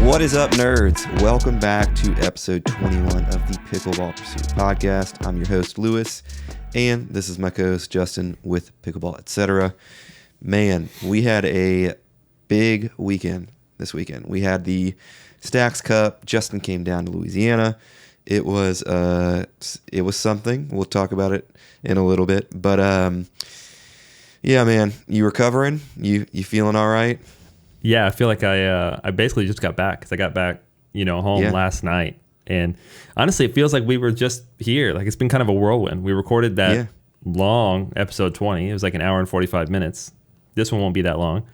What is up, nerds? Welcome back to episode 21 of the Pickleball Pursuit podcast. I'm your host, Lewis, and this is my co-host, Justin, with Pickleball, etc. Man, we had a big weekend this weekend. We had the Stacks Cup. Justin came down to Louisiana. It was something. We'll talk about it in a little bit. But, yeah, man, you recovering? You feeling all right? Yeah, I feel like I basically just got back because I got back, home last night. And honestly, it feels like we were just here. Like it's been kind of a whirlwind. We recorded that long episode 20. It was like an hour and 45 minutes. This one won't be that long.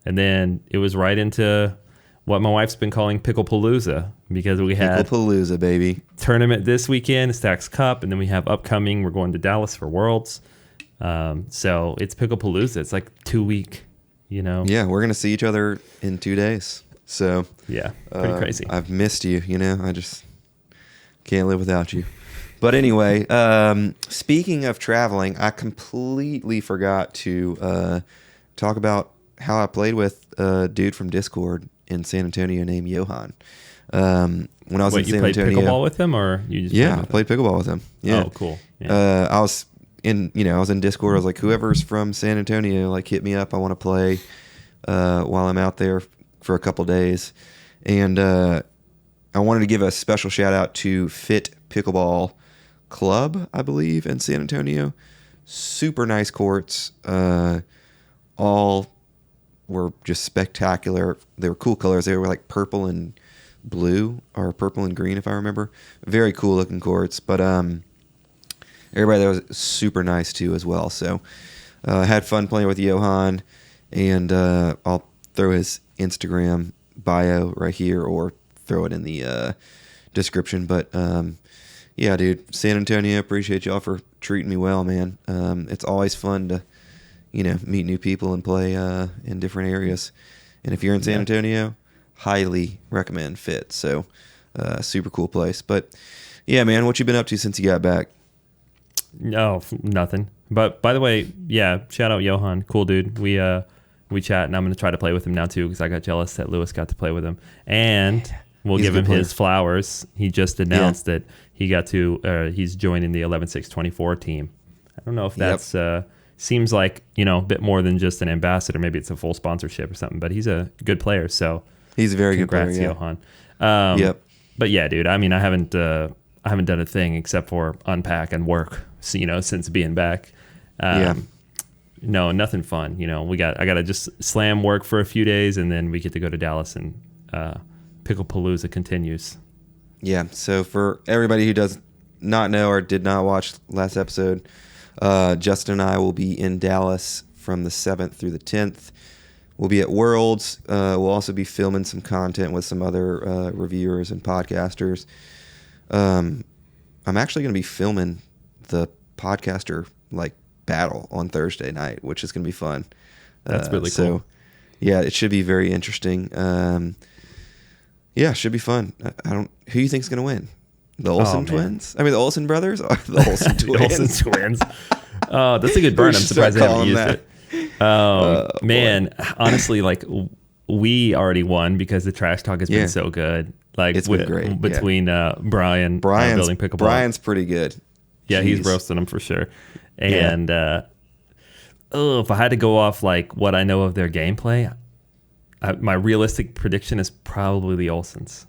And then it was right into what my wife's been calling Pickle-Palooza because we had Pickle-Palooza, baby. Tournament this weekend, Stacks Cup, and then we have upcoming. We're going to Dallas for Worlds. So it's Pickle-Palooza. It's like 2 week. Yeah, we're gonna see each other in 2 days. So yeah, pretty crazy. I've missed you. I just can't live without you. But anyway, speaking of traveling, I completely forgot to talk about how I played with a dude from Discord in San Antonio named Johan. When I was in San Antonio, you played pickleball with him, or you just I played pickleball with him. Yeah. Oh, cool. Yeah. I was in Discord. I was like, whoever's from San Antonio, like, hit me up. I want to play while I'm out there for a couple days. And I wanted to give a special shout out to Fit Pickleball Club, I believe, in San Antonio. Super nice courts. All were just spectacular. They were cool colors. They were like purple and blue, or purple and green, if I remember. Very cool looking courts. But everybody there was super nice too as well. So I had fun playing with Johan, and I'll throw his Instagram bio right here or throw it in the description. But yeah, dude, San Antonio, appreciate y'all for treating me well, man. It's always fun to meet new people and play in different areas. And if you're in San Antonio, highly recommend Fit. So super cool place. But yeah, man, what you been up to since you got back? No, nothing. But by the way, yeah, shout out Johan, cool dude. We chat, and I'm gonna try to play with him now too because I got jealous that Lewis got to play with him, and we'll give him his flowers. He just announced that he got to. He's joining the 11-6-24 team. I don't know if that's seems like a bit more than just an ambassador. Maybe it's a full sponsorship or something. But he's a good player, so he's a very good player. Congrats, Johan. But yeah, dude. I mean, I haven't done a thing except for unpack and work. Since being back. No, nothing fun. I got to just slam work for a few days, and then we get to go to Dallas, and Pickle-Palooza continues. Yeah. So for everybody who does not know or did not watch last episode, Justin and I will be in Dallas from the 7th through the 10th. We'll be at Worlds. We'll also be filming some content with some other reviewers and podcasters. I'm actually going to be filming the podcaster battle on Thursday night, which is going to be fun. That's really cool. So yeah, it should be very interesting. Yeah, it should be fun. Who do you think's going to win? The Olsen twins? I mean, the Olsen brothers or the Olsen twins? The Olsen twins. Oh, that's a good burn. I'm surprised they haven't used it. Man, honestly, we already won because the trash talk has been so good. It's been great. Between Brian's building pickleball. Brian's pretty good. Yeah, he's roasting them for sure. And if I had to go off what I know of their gameplay, my realistic prediction is probably the Olsens.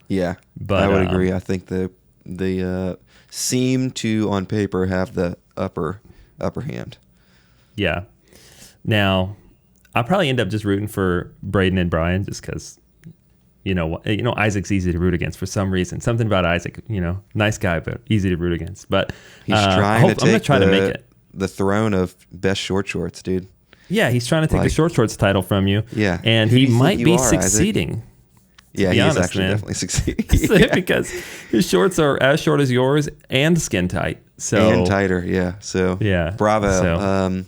Yeah, but I would agree. I think they seem to on paper have the upper hand. Yeah. Now, I'll probably end up just rooting for Braden and Brian just because. Isaac's easy to root against for some reason. Something about Isaac, nice guy, but easy to root against. But he's trying to take the throne of best short shorts, dude. Yeah, he's trying to take the short shorts title from you. Yeah, and he might be succeeding. Isaac? Yeah, he's honest, actually man. definitely succeeding. Because his shorts are as short as yours and skin tight. And tighter, yeah. So bravo. So,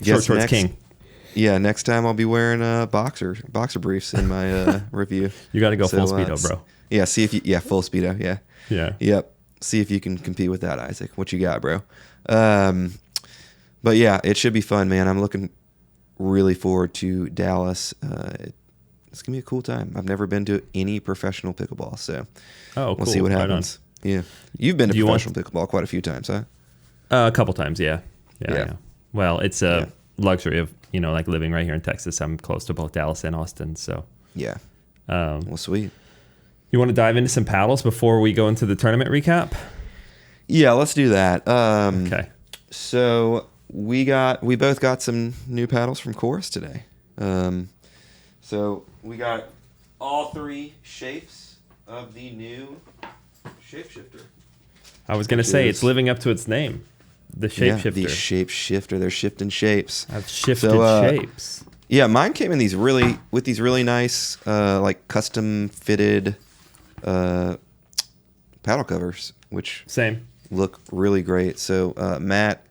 short shorts king. Yeah, next time I'll be wearing boxer briefs in my review. You got to go full speedo, bro. Yeah, see if you full speedo. Yeah. Yeah. Yep. See if you can compete with that, Isaac. What you got, bro? But yeah, it should be fun, man. I'm looking really forward to Dallas. it's gonna be a cool time. I've never been to any professional pickleball, so cool. we'll see what Right happens. Yeah, you've been to professional pickleball quite a few times, huh? A couple times, yeah. Well, it's a luxury of like living right here in Texas. I'm close to both Dallas and Austin, so yeah. Well, sweet. You want to dive into some paddles before we go into the tournament recap? Yeah, let's do that. Okay. So we both got some new paddles from Chorus today. So we got all 3 shapes of the new shapeshifter. I was going to say it's living up to its name, the shapeshifter. Yeah, the shapeshifter. They're shifting shapes. I've shifted shapes. Yeah, mine came in these really nice like custom fitted paddle covers, which Same. look really great. So Matt,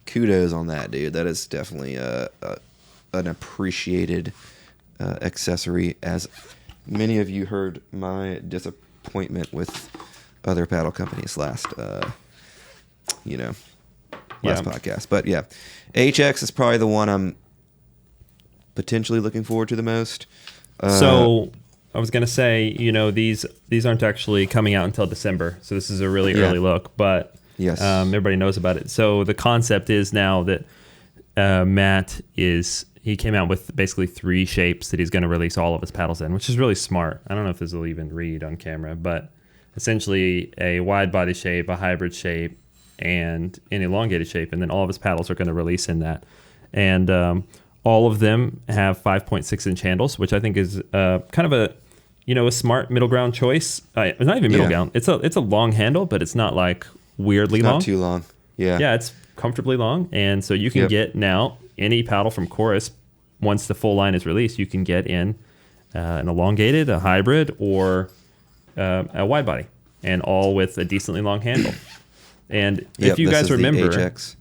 kudos on that, dude. That is definitely an appreciated accessory, as many of you heard my disappointment with other paddle companies last podcast. But yeah, HX is probably the one I'm potentially looking forward to the most. So I was going to say, these aren't actually coming out until December. So this is a really early look, but yes, everybody knows about it. So the concept is now that Matt he came out with basically 3 shapes that he's going to release all of his paddles in, which is really smart. I don't know if this will even read on camera, but essentially a wide body shape, a hybrid shape, and an elongated shape. And then all of his paddles are going to release in that. And all of them have 5.6 inch handles, which I think is kind of a smart middle ground choice. It's not even middle ground. It's a long handle, but it's not like weirdly long. Not too long. Yeah. Yeah, it's comfortably long. And so you can get now any paddle from Chorus, once the full line is released, you can get in an elongated, a hybrid, or a wide body, and all with a decently long handle. And if you guys remember, HX.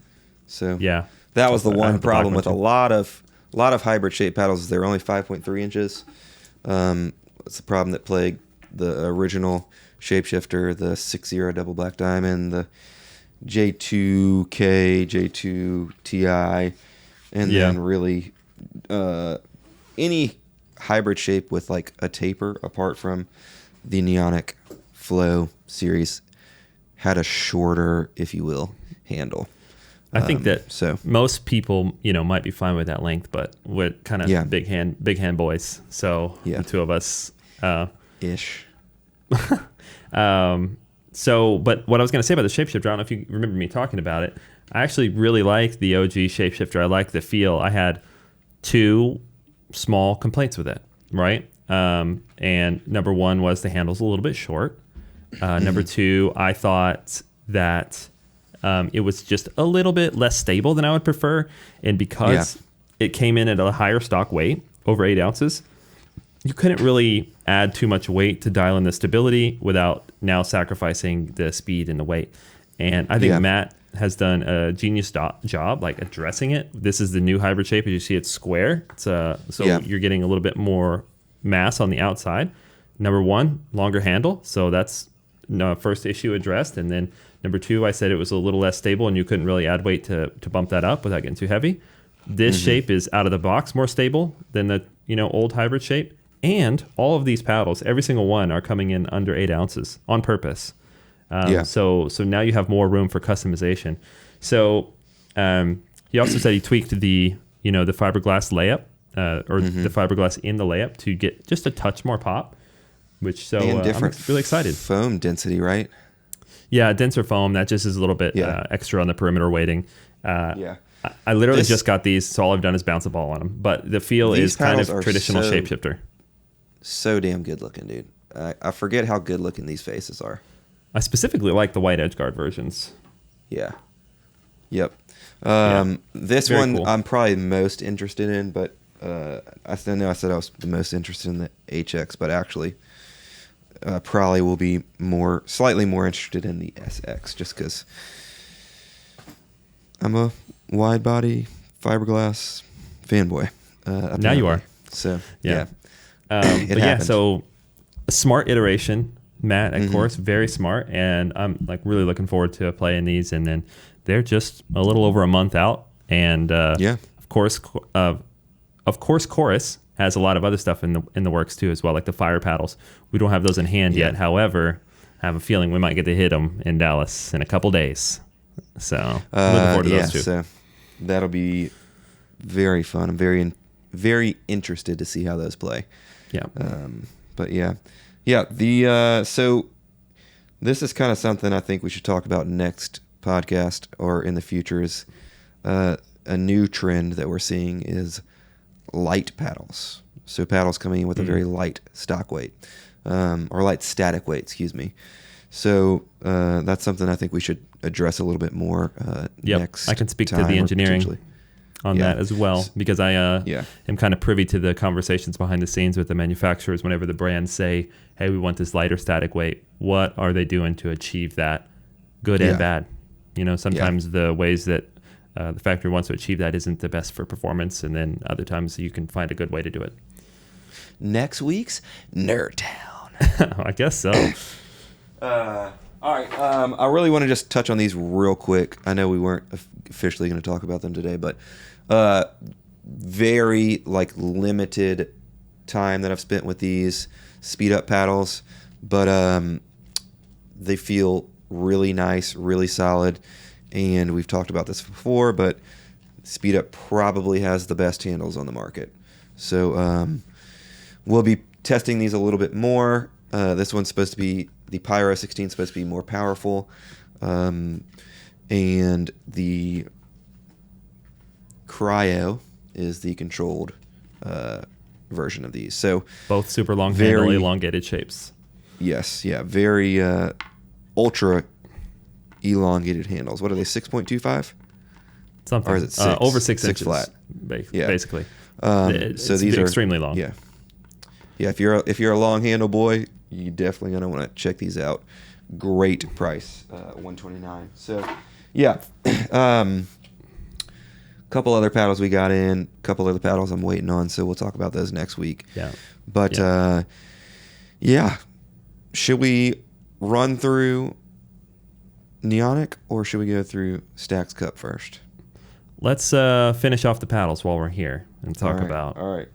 So yeah, that was the one problem with a lot of hybrid shape paddles. They're only 5.3 inches. It's the problem that plagued the original shapeshifter, the 6-0 double black diamond, the J2K, J2 Ti, and then really any hybrid shape with like a taper, apart from the Neonic Flow series, had a shorter, if you will, handle. I think that most people, might be fine with that length, but we're kind of big hand boys. So the two of us, ish. But what I was going to say about the shapeshifter, I don't know if you remember me talking about it. I actually really like the OG shapeshifter. I like the feel. I had 2 small complaints with it, right? And number 1 was the handle's a little bit short. Number 2, I thought that it was just a little bit less stable than I would prefer. And because it came in at a higher stock weight, over 8 ounces, you couldn't really add too much weight to dial in the stability without now sacrificing the speed and the weight. And I think Matt has done a genius job like addressing it. This is the new hybrid shape. As you see, it's square. It's you're getting a little bit more mass on the outside. Number 1, longer handle. So that's first issue addressed. And then number 2, I said it was a little less stable and you couldn't really add weight to bump that up without getting too heavy. This shape is out of the box more stable than the old hybrid shape. And all of these paddles, every single one, are coming in under 8 ounces on purpose. So now you have more room for customization. So he also said he tweaked the fiberglass layup the fiberglass in the layup to get just a touch more pop. Which I'm really excited. Foam density, right? Yeah, denser foam. That just is a little bit extra on the perimeter weighting. I literally just got these, so all I've done is bounce a ball on them. But the feel is kind of traditional shapeshifter. So damn good looking, dude. I forget how good looking these faces are. I specifically like the white edge guard versions. Yeah. Yep. This one cool. I'm probably most interested in, but I said I was the most interested in the HX, but actually probably will be slightly more interested in the SX, just because I'm a wide body fiberglass fanboy. Now you are. So so a smart iteration, Matt, of course, very smart, and I'm like really looking forward to playing these. And then they're just a little over a month out, and of course, Chorus has a lot of other stuff in the works too as well, like the fire paddles. We don't have those in hand yet. However, I have a feeling we might get to hit them in Dallas in a couple days. So looking forward to those two. So that'll be very fun. I'm very interested to see how those play. Yeah. But yeah. So this is kind of something I think we should talk about next podcast or in the future. Is a new trend that we're seeing is light paddles. So paddles coming in with a very light stock weight, or light static weight, excuse me. So that's something I think we should address a little bit more next. I can speak to the engineering on that as well, because I am kind of privy to the conversations behind the scenes with the manufacturers whenever the brands say, hey, we want this lighter static weight. What are they doing to achieve that, good and bad? Sometimes the ways that the factory wants to achieve that isn't the best for performance, and then other times you can find a good way to do it. Next week's NERDTOWN. I guess so. All right. I really want to just touch on these real quick. I know we weren't officially going to talk about them today, but very limited time that I've spent with these speed up paddles, but they feel really nice, really solid. And we've talked about this before, but Speed Up probably has the best handles on the market. So we'll be testing these a little bit more. This one's supposed to be, the Pyro 16 is supposed to be more powerful. And the Cryo is the controlled version of these. So both super long handle, elongated shapes. Yes, yeah, very ultra elongated handles. What are they, 6.25? Something. Or is it 6? Over 6 inches. Flat. Basically. So these are extremely long. Yeah. Yeah, if you're a long handle boy, you definitely going to want to check these out. Great price, $129. So, yeah. Couple other paddles we got in, couple other paddles I'm waiting on, so we'll talk about those next week. Yeah. But should we run through Neonic, or should we go through Stax Cup first? Let's finish off the paddles while we're here and talk about all right.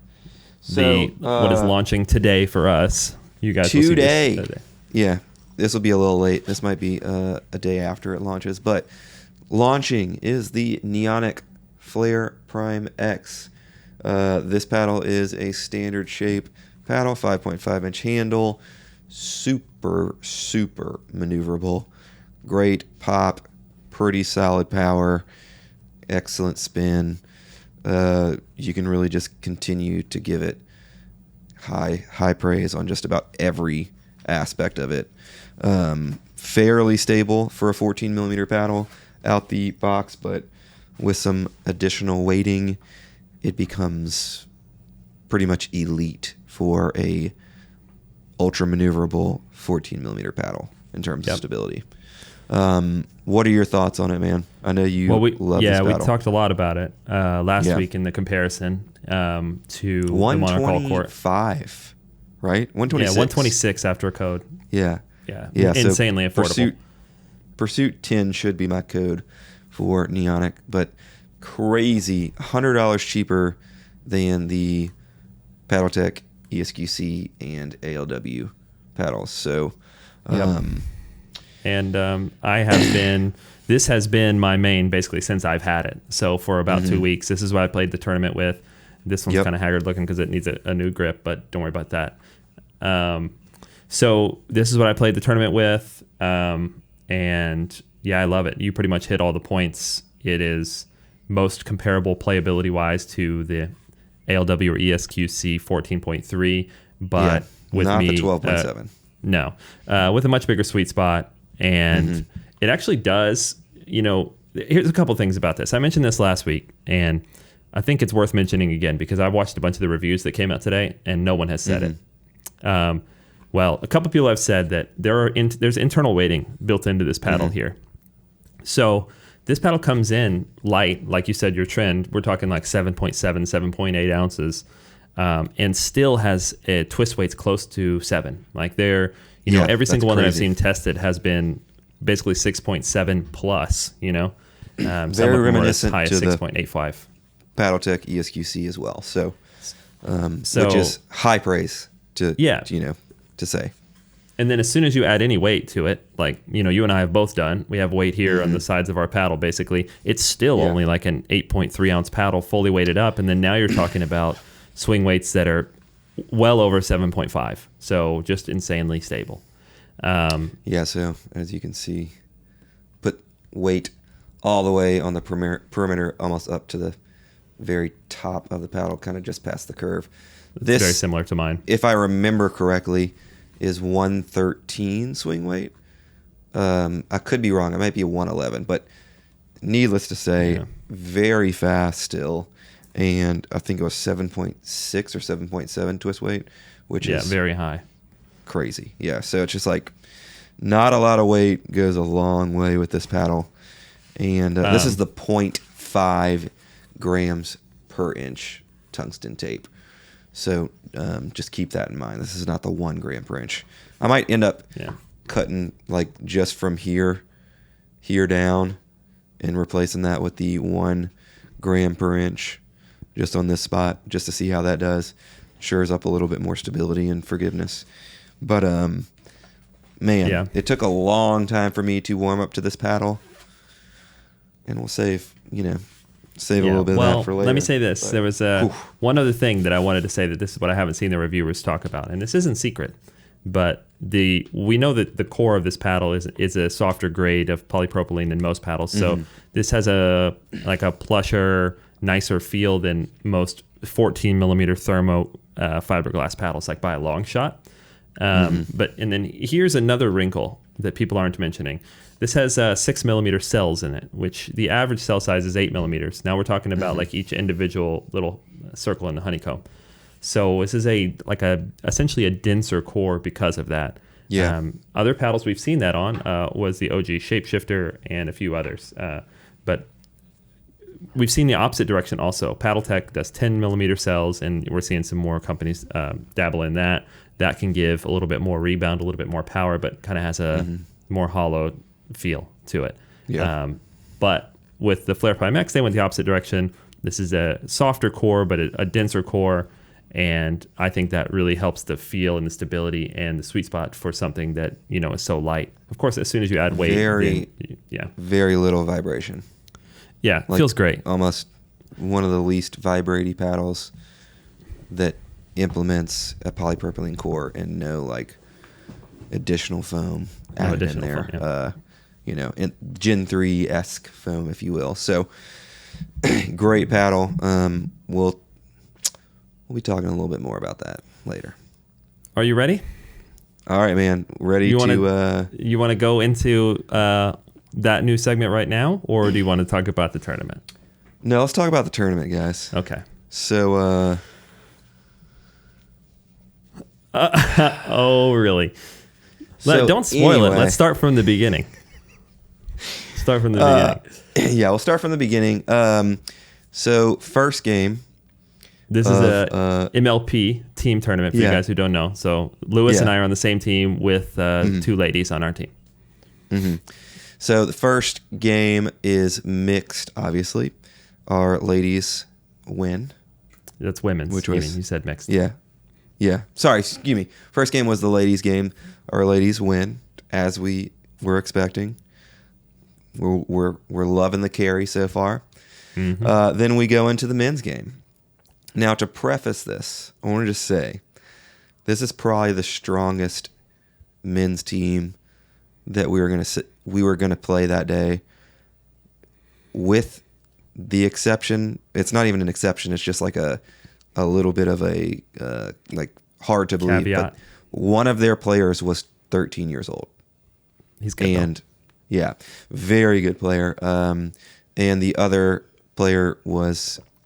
So what is launching today for us. You guys today. Will see this Yeah, this will be a little late. This might be a day after it launches, but launching is the Neonic Flare Prime X. This paddle is a standard shape paddle, 5.5 inch handle, super maneuverable. Great pop, pretty solid power, excellent spin. You can really just continue to give it high praise on just about every aspect of it. Fairly stable for a 14 millimeter paddle out the box, but with some additional weighting, it becomes pretty much elite for a ultra maneuverable 14 millimeter paddle in terms of stability. What are your thoughts on it, man? I know you love this paddle. Yeah, we talked a lot about it last week in the comparison to the Monarch All Court. 125, right? 126. Yeah, 126 after a code. Yeah. Insanely so affordable. Pursuit 10 should be my code for Neonic, but crazy, $100 cheaper than the Paddletech ESQC and ALW paddles. So, And I have been, this has been my main basically since I've had it. So for about 2 weeks, this is what I played the tournament with. This one's kind of haggard looking because it needs a new grip, but don't worry about that. So this is what I played the tournament with. And yeah, I love it. You pretty much hit all the points. It is most comparable playability wise to the ALW or ESQC 14.3, but with not me, the 12.7. No, with a much bigger sweet spot. And it actually does, here's a couple things about this. I mentioned this last week, and I think it's worth mentioning again because I watched a bunch of the reviews that came out today, and no one has said it. Well, a couple people have said that there's internal weighting built into this paddle here. So this paddle comes in light, like you said, your trend. We're talking like 7.7, 7.8 ounces, and still has twist weights close to 7. Like every single one that I've seen tested has been basically 6.7 plus. Very reminiscent high as to 6.85. Paddletech ESQC as well. So which is high praise to say. And then as soon as you add any weight to it, like, you and I have both done, we have weight here on the sides of our paddle, basically. It's still only like an 8.3 ounce paddle fully weighted up. And then now you're talking about swing weights that are well over 7.5. So just insanely stable. So as you can see, put weight all the way on the perimeter, almost up to the very top of the paddle, kind of just past the curve. This very similar to mine. If I remember correctly, is 113 swing weight. I could be wrong. It might be a 111, but needless to say, very fast still. And I think it was 7.6 or 7.7 twist weight, which is very high. Crazy. Yeah. So it's just like not a lot of weight goes a long way with this paddle. And this is the 0.5 grams per inch tungsten tape. So just keep that in mind. This is not the 1 gram per inch. I might end up cutting like just from here down and replacing that with the 1 gram per inch just on this spot, just to see how that does. Shores up a little bit more stability and forgiveness. But it took a long time for me to warm up to this paddle. And we'll save a little bit of that for later. Let me say this. There was one other thing that I wanted to say, that this is what I haven't seen the reviewers talk about, and this isn't secret, but we know that the core of this paddle is a softer grade of polypropylene than most paddles. So this has a plusher, nicer feel than most 14 millimeter thermo fiberglass paddles, like by a long shot. And then here's another wrinkle that people aren't mentioning. This has 6 millimeter cells in it, which the average cell size is 8 millimeters. Now we're talking about like each individual little circle in the honeycomb. So this is essentially a denser core because of that. Yeah. Other paddles we've seen that on was the OG Shapeshifter and a few others. But we've seen the opposite direction also. PaddleTech does 10 millimeter cells, and we're seeing some more companies dabble in that. That can give a little bit more rebound, a little bit more power, but kind of has a more hollow feel to it. But with the Flare Prime X, they went the opposite direction. This is a softer core, but a denser core, and I think that really helps the feel and the stability and the sweet spot for something that is so light. Of course, as soon as you add weight, very little vibration. Yeah, like, feels great. Almost one of the least vibrating paddles that implements a polypropylene core and no additional foam added in there. Foam, in Gen 3-esque foam, if you will. So great paddle. We'll be talking a little bit more about that later. Are you ready? All right, man. Ready you want to go into that new segment right now, or do you want to talk about the tournament? No, let's talk about the tournament, guys. Okay. So oh, really? Don't spoil it. Let's start from the beginning. Beginning. Yeah, we'll start from the beginning. So first game. This is a MLP team tournament for you guys who don't know. So Lewis and I are on the same team with 2 ladies on our team. So the first game is mixed, obviously. Our ladies win. That's women's. Which was, you said mixed. Yeah. Sorry, excuse me. First game was the ladies' game. Our ladies win, as we were expecting. We're loving the carry so far. Then we go into the men's game. Now, to preface this, I want to just say, this is probably the strongest men's team that we were going to play that day. With the exception, it's not even an exception. It's just like a little bit of a hard to believe. Caveat. But one of their players was 13 years old. He's good. And very good player. And the other player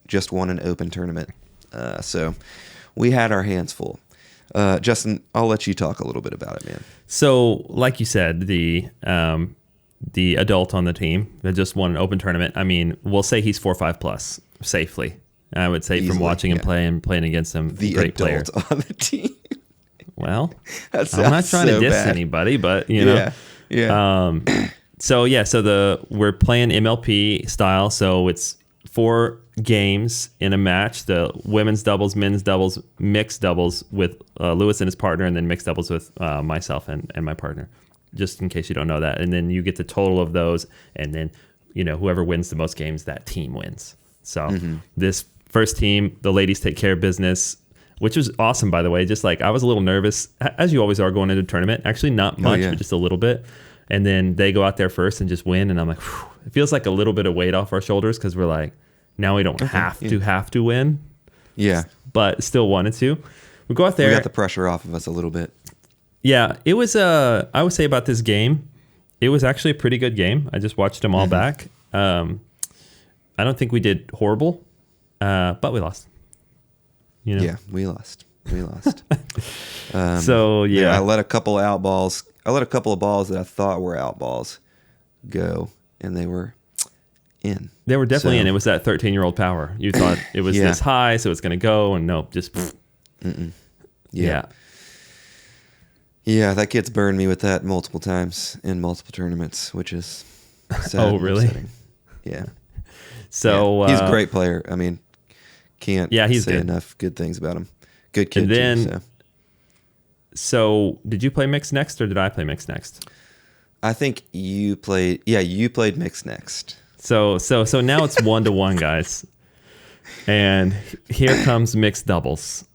just won an open tournament. So we had our hands full. Justin, I'll let you talk a little bit about it, man. So, like you said, the adult on the team that just won an open tournament, I mean, we'll say he's 4.5 plus safely. I would say from watching him play and playing against him, the great player. On the team. Well, I'm not trying to diss anybody, but Yeah. So we're playing MLP style, so it's 4 games in a match: the women's doubles, men's doubles, mixed doubles with Lewis and his partner, and then mixed doubles with myself and my partner. Just in case you don't know that, and then you get the total of those, and then whoever wins the most games, that team wins. So this first team, the ladies take care of business, which was awesome, by the way. Just like I was a little nervous, as you always are going into a tournament. Actually, not much, but just a little bit. And then they go out there first and just win, and I'm like, whew. It feels like a little bit of weight off our shoulders because we're like, now we don't have to win. Yeah, but still wanted to. We go out there. We got the pressure off of us a little bit. Yeah, it was. I would say about this game, it was actually a pretty good game. I just watched them all back. I don't think we did horrible, but we lost. Yeah, we lost. So yeah, I let a couple out balls. I let a couple of balls that I thought were out balls go, and they were in. They were definitely in. It was that 13-year-old power. You thought it was this high, so it's going to go, and nope, just. Yeah. Yeah, that kid's burned me with that multiple times in multiple tournaments, which is sad. Oh, really? Upsetting. Yeah. So he's a great player. I mean, can't he's say good. enough good things about him. Good kid. And then, too, so did you play mixed next, or did I play mixed next? I think you played. Yeah, you played mixed next. So now it's 1-1, guys, and here comes mixed doubles.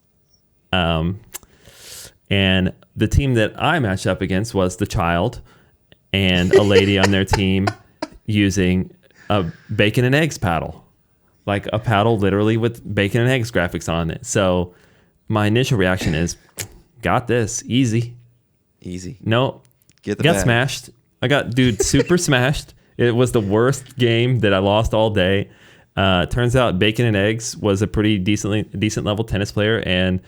And the team that I matched up against was the Child and a lady on their team using a bacon and eggs paddle, like a paddle literally with bacon and eggs graphics on it. So my initial reaction is, got this, easy. No, got smashed. I got super smashed. It was the worst game that I lost all day. Turns out bacon and eggs was a pretty decent level tennis player and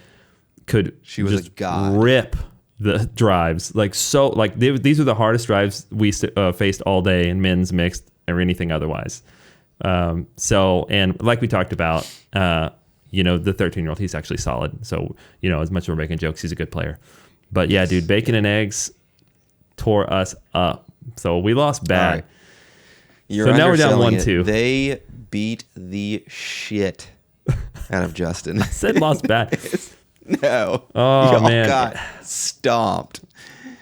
could just rip the drives these are the hardest drives we faced all day in men's mixed or anything otherwise. And like we talked about, the 13-year-old, he's actually solid. So as much as we're making jokes, he's a good player. But yeah, dude, bacon and eggs tore us up. So we lost bad. Right. So now we're down 1-2. They beat the shit out of Justin. I said lost bad. No. Oh, y'all man. got stomped.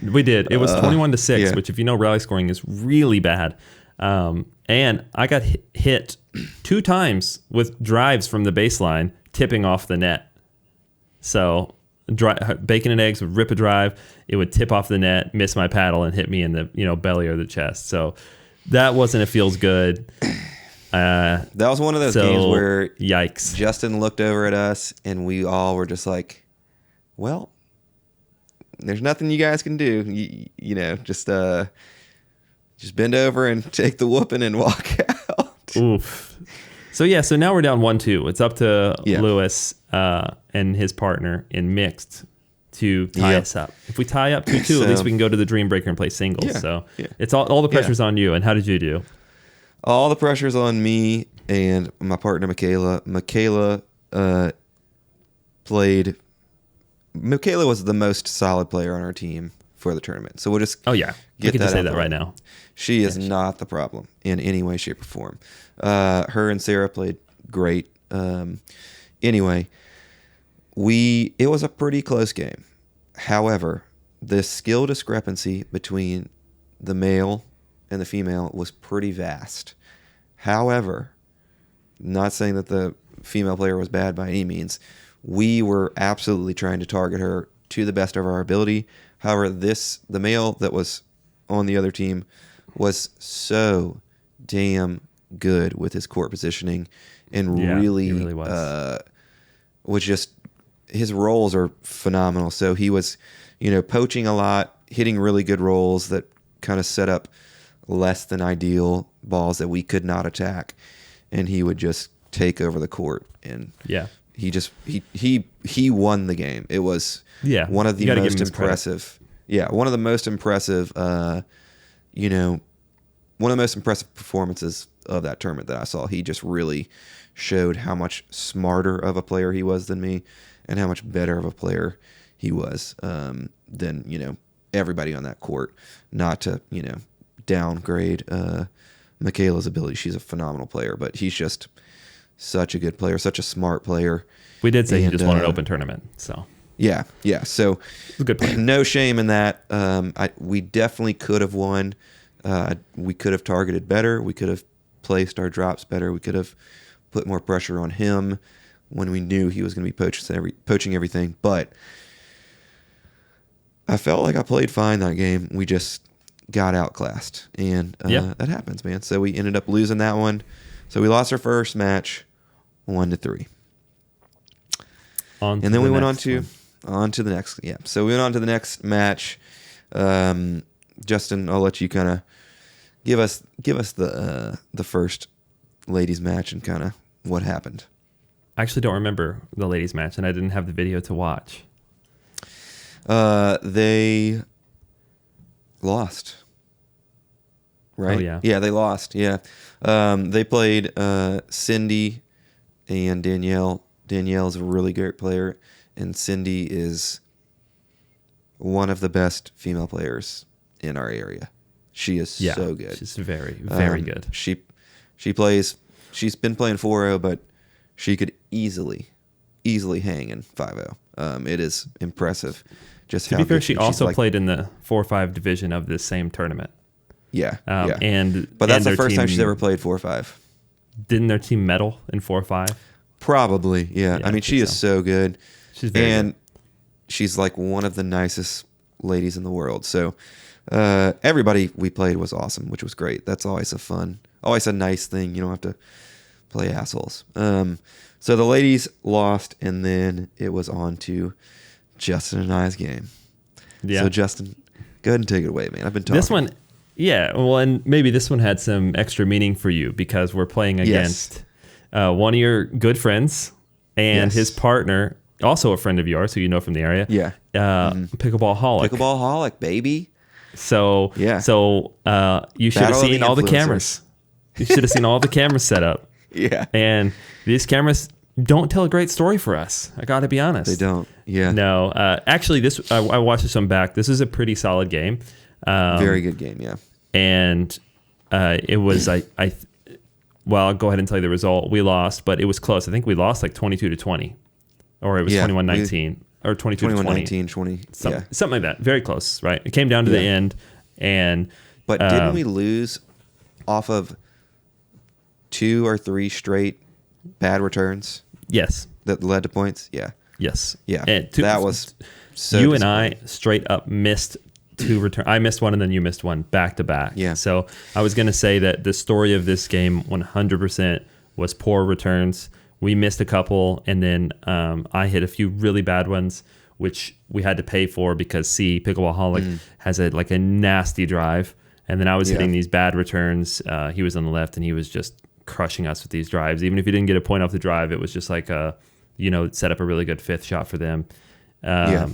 We did. It was 21-6, which if you know rally scoring is really bad. And I got hit 2 times with drives from the baseline tipping off the net. So bacon and eggs would rip a drive. It would tip off the net, miss my paddle, and hit me in the belly or the chest. So that wasn't a feels good. That was one of those games where yikes. Justin looked over at us and we all were just like, well, there's nothing you guys can do. Just bend over and take the whooping and walk out. Oof. So now we're down 1-2. It's up to Lewis and his partner in mixed to tie us up. If we tie up 2-2, at least we can go to the Dream Breaker and play singles. It's all the pressure's on you. And how did you do? All the pressure's on me and my partner, Michaela. Michaela was the most solid player on our team for the tournament. So we'll just get that say that right now. She is not the problem in any way, shape, or form. Her and Sarah played great. Anyway, it was a pretty close game. However, the skill discrepancy between the male and the female was pretty vast. However, not saying that the female player was bad by any means. We were absolutely trying to target her to the best of our ability. However, the male that was on the other team was so damn good with his court positioning and really was just, his rolls are phenomenal. So he was, poaching a lot, hitting really good rolls that kind of set up less than ideal balls that we could not attack, and he would just take over the court, and he won the game. It was one of the most impressive. Yeah, one of the most impressive. One of the most impressive performances of that tournament that I saw. He just really showed how much smarter of a player he was than me, and how much better of a player he was than everybody on that court. Not to downgrade Michaela's ability. She's a phenomenal player, but he's just such a good player, such a smart player. We did say he just won an open tournament, so yeah. So a good player. No shame in that. We definitely could have won. We could have targeted better. We could have placed our drops better. We could have put more pressure on him when we knew he was going to be poaching everything. But I felt like I played fine that game. We just got outclassed, and that happens, man. So we ended up losing that one. So we lost our first match, 1-3. And then we went on to the next. Yeah. So we went on to the next match. Justin, I'll let you kind of give us the first ladies match and kind of what happened. I actually don't remember the ladies match, and I didn't have the video to watch. They lost. Right? Oh, yeah. Yeah, they lost. Yeah. They played Cindy and Danielle. Danielle is a really great player, and Cindy is one of the best female players in our area. She is so good. She's very, very good. She plays. She's been playing 4-0, but she could easily hang in 5-0. It is impressive. Just to be fair, she also played in the 4-5 division of this same tournament. Yeah, but that's the first time she's ever played 4-5. Didn't their team medal in 4-5? Probably, yeah. I mean, she is so good. She's very good. She's like one of the nicest ladies in the world. So everybody we played was awesome, which was great. That's always a nice thing. You don't have to play assholes. So the ladies lost, and then it was on to Justin and I's game. Yeah. So Justin, go ahead and take it away, man. I've been talking. This one, yeah. Well, and maybe this one had some extra meaning for you because we're playing against one of your good friends and his partner, also a friend of yours who you know from the area. Yeah. Pickleball Holic. Pickleball Holic, baby. So you should have seen all the cameras. You should have seen all the cameras set up. Yeah. And these cameras don't tell a great story for us. I got to be honest. They don't. Yeah. No. Actually, I watched this one back. This is a pretty solid game. Very good game. Yeah. And it was well, I'll go ahead and tell you the result. We lost, but it was close. I think we lost like 22-20, or it was 21-19 or 22-20. 20. Something like that. Very close, right? It came down to the end, but didn't we lose off of 2 or 3 straight bad returns? Yes. That led to points? Yeah. Yes. Yeah. And that was so you and I straight up missed 2 returns. I missed one and then you missed one back to back. Yeah. So I was going to say that the story of this game 100% was poor returns. We missed a couple, and then I hit a few really bad ones, which we had to pay for because Pickleball Holic has a nasty drive. And then I was hitting these bad returns. He was on the left, and he was just crushing us with these drives. Even if he didn't get a point off the drive, it was just like set up a really good 5th shot for them. But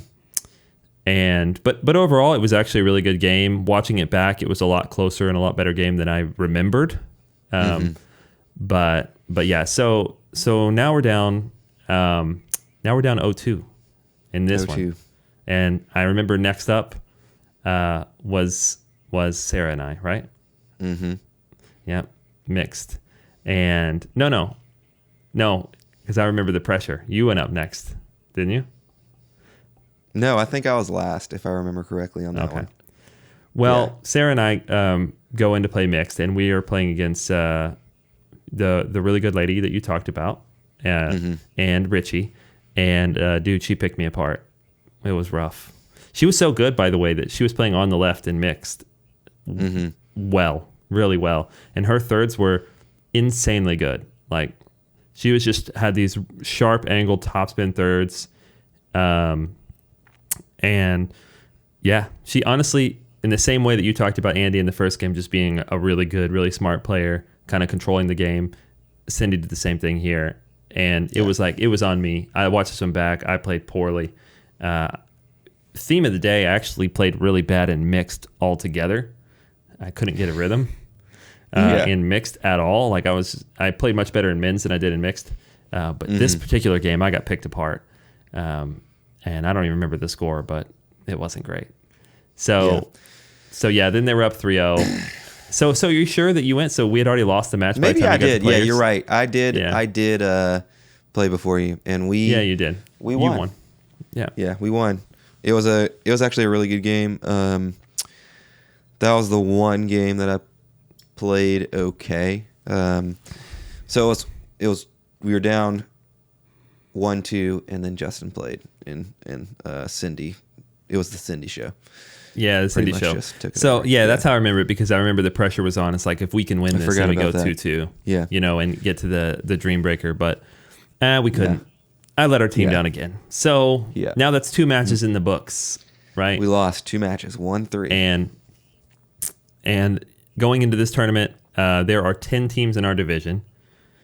overall, it was actually a really good game. Watching it back, it was a lot closer and a lot better game than I remembered. But yeah, so now we're down. Now we're down 0-2 in this 0-2. one. And I remember next up was Sarah and I, right? Mm-hmm. Yeah, mixed. And no, because I remember the pressure. You went up next, didn't you? No, I think I was last, if I remember correctly on that one. Well, Sarah and I go in to play mixed, and we are playing against the really good lady that you talked about, and Richie. And dude, she picked me apart. It was rough. She was so good, by the way, that she was playing on the left in mixed well, really well. And her thirds were insanely good. Like, she was just had these sharp angled topspin thirds. And yeah, she honestly, in the same way that you talked about Andy in the first game, just being a really good, really smart player, kind of controlling the game, Cindy did the same thing here. And it was like, it was on me. I watched this one back. I played poorly. Theme of the day, I actually played really bad in mixed altogether. I couldn't get a rhythm in mixed at all. Like I played much better in men's than I did in mixed. But this particular game, I got picked apart. And I don't even remember the score, but it wasn't great. So then they were up 3-0. So you're sure that you went? So we had already lost the match. Maybe I did. Yeah, you're right. I did. Yeah. I did play before you, and we. Yeah, you did. We won. You won. Yeah. Yeah, we won. It was actually a really good game. That was the one game that I played okay. So it was we were down 1-2, and then Justin played and Cindy. It was the Cindy show. Yeah, the Cindy show. So over. that's how I remember it, because I remember the pressure was on. It's like, if we can win this, then we go 2-2. Yeah, and get to the Dream Breaker, but we couldn't. I let our team down again. So now that's 2 matches in the books, right? We lost 2 matches, 1-3. And going into this tournament, there are 10 teams in our division.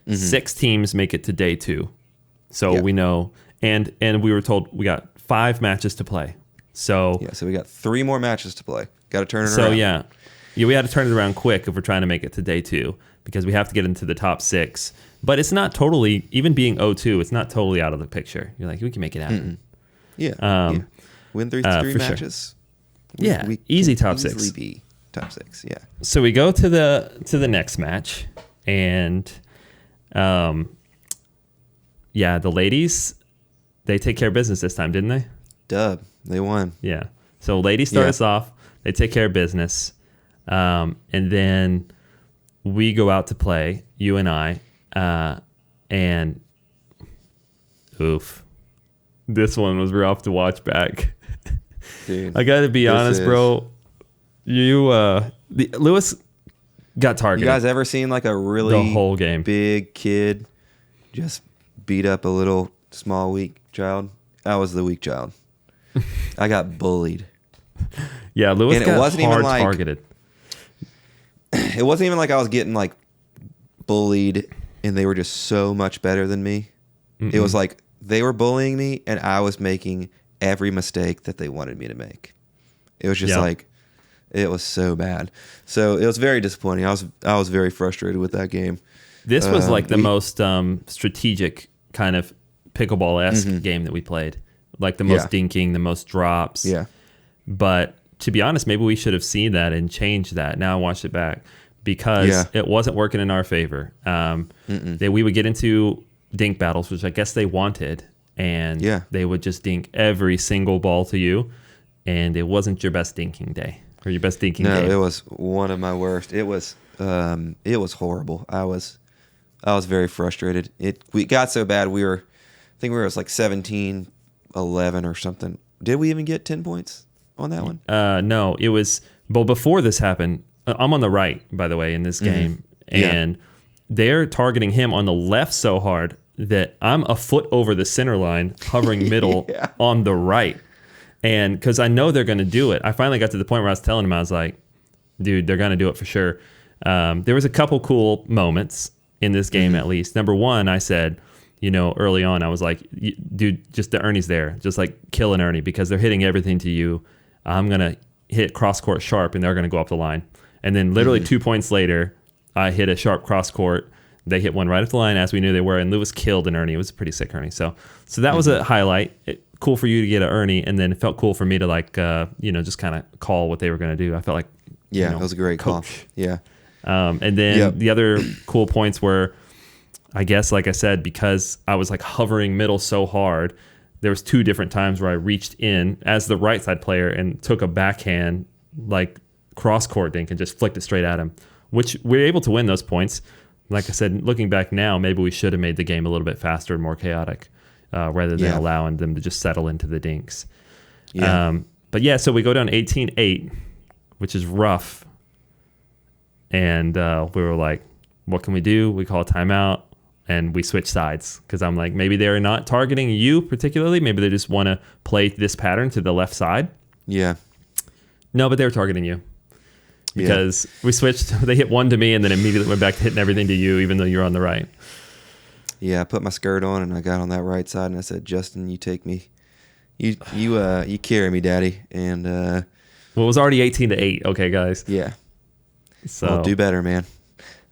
6 teams make it to day 2. So we know, and we were told we got 5 matches to play. So so we got 3 more matches to play. Got to turn it around. So yeah, we had to turn it around quick if we're trying to make it to day 2, because we have to get into the top 6. But it's not totally, even being 0-2, it's not totally out of the picture. You're like, we can make it happen. Yeah. Win 3 matches. Sure. We easy top 6. Easily be top 6. Yeah. So we go to the next match, and the ladies, they take care of business this time, didn't they? Dub. They won. Yeah. So ladies start us off. They take care of business, and then we go out to play, you and I, and oof, this one was rough to watch back. Dude, I got to be honest, bro. Lewis got targeted. You guys ever seen like a really the whole game big kid just beat up a little small weak child? I was the weak child. I got bullied. Yeah, Lewis got hard targeted. It wasn't even like I was getting like bullied and they were just so much better than me. It was like they were bullying me and I was making every mistake that they wanted me to make. It was just like, it was so bad. So it was very disappointing. I was very frustrated with that game. This was like the most strategic kind of pickleball-esque game that we played. Like the most dinking, the most drops. Yeah. But to be honest, maybe we should have seen that and changed that. Now I watched it back, because it wasn't working in our favor. We would get into dink battles, which I guess they wanted, and they would just dink every single ball to you, and it wasn't your best dinking day or your best dinking game. No, it was one of my worst. It was horrible. I was very frustrated. We got so bad. I think we were like 17-11 or something. Did we even get 10 points on that one? No, it was. But before this happened, I'm on the right, by the way, in this game, and they're targeting him on the left so hard that I'm a foot over the center line, hovering middle on the right. And because I know they're going to do it, I finally got to the point where I was telling him, I was like, dude, they're going to do it for sure. There was a couple cool moments in this game, at least. Number one, I said, early on, I was like, dude, just the Ernie's there. Just like kill an Ernie, because they're hitting everything to you. I'm going to hit cross court sharp and they're going to go up the line. And then literally 2 points later, I hit a sharp cross court. They hit one right at the line, as we knew they were, and Lewis killed an Ernie. It was a pretty sick Ernie. So that was a highlight. Cool for you to get an Ernie, and then it felt cool for me to just kind of call what they were going to do. I felt like it was a great call. Yeah. And then the other cool points were, I guess, like I said, because I was like hovering middle so hard, there was 2 different times where I reached in as the right side player and took a backhand like cross court dink and just flicked it straight at him, which we were able to win those points. Like I said, looking back now, maybe we should have made the game a little bit faster and more chaotic, rather than allowing them to just settle into the dinks. But so we go down 18-8, which is rough. And we were like, what can we do? We call a timeout, and we switch sides, because I'm like, maybe they're not targeting you particularly. Maybe they just want to play this pattern to the left side. Yeah. No, but they were targeting you. Because we switched. They hit one to me and then immediately went back to hitting everything to you, even though you're on the right. Yeah, I put my skirt on and I got on that right side and I said, Justin, you take me. You carry me, Daddy. And well, it was already 18-8. Okay, guys. Yeah. So well, do better, man.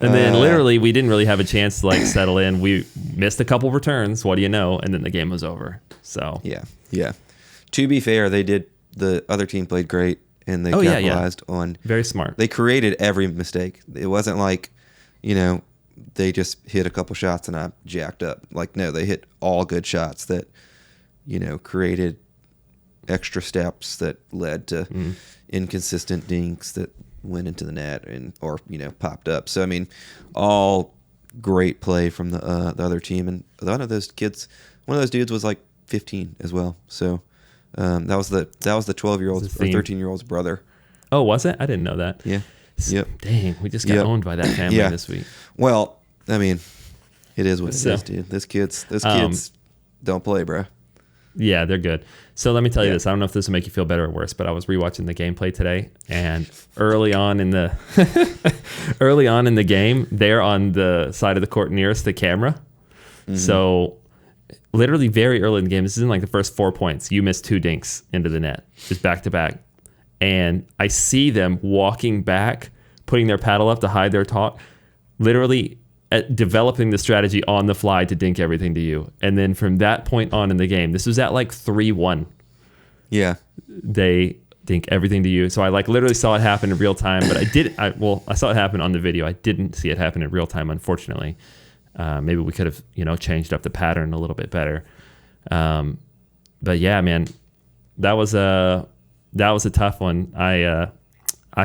And then literally we didn't really have a chance to like settle in. We missed a couple returns. What do you know? And then the game was over. So yeah. To be fair, the other team played great. and they Oh, yeah, capitalized on. Very smart. They created every mistake. It wasn't like, they just hit a couple shots and I jacked up. Like, no, they hit all good shots that, created extra steps that led to inconsistent dinks that went into the net or popped up. So, I mean, all great play from the other team. And one of those dudes was like 15 as well. So that was the 12-year-old or 13-year-old's brother. Oh, was it? I didn't know that. Yeah. Yep. Dang, we just got owned by that family this week. Well, I mean, it is what it is, dude. Those kids don't play, bro. Yeah, they're good. So let me tell you this. I don't know if this will make you feel better or worse, but I was rewatching the gameplay today, and early on in the game, they're on the side of the court nearest the camera. Mm-hmm. So literally very early in the game, this is in like the first 4 points, you missed 2 dinks into the net, just back to back. And I see them walking back, putting their paddle up to hide their talk, literally developing the strategy on the fly to dink everything to you. And then from that point on in the game, this was at like 3-1. Yeah. They dink everything to you. So I like literally saw it happen in real time, but I saw it happen on the video. I didn't see it happen in real time, unfortunately. Maybe we could have, changed up the pattern a little bit better. But yeah, man, that was a tough one. I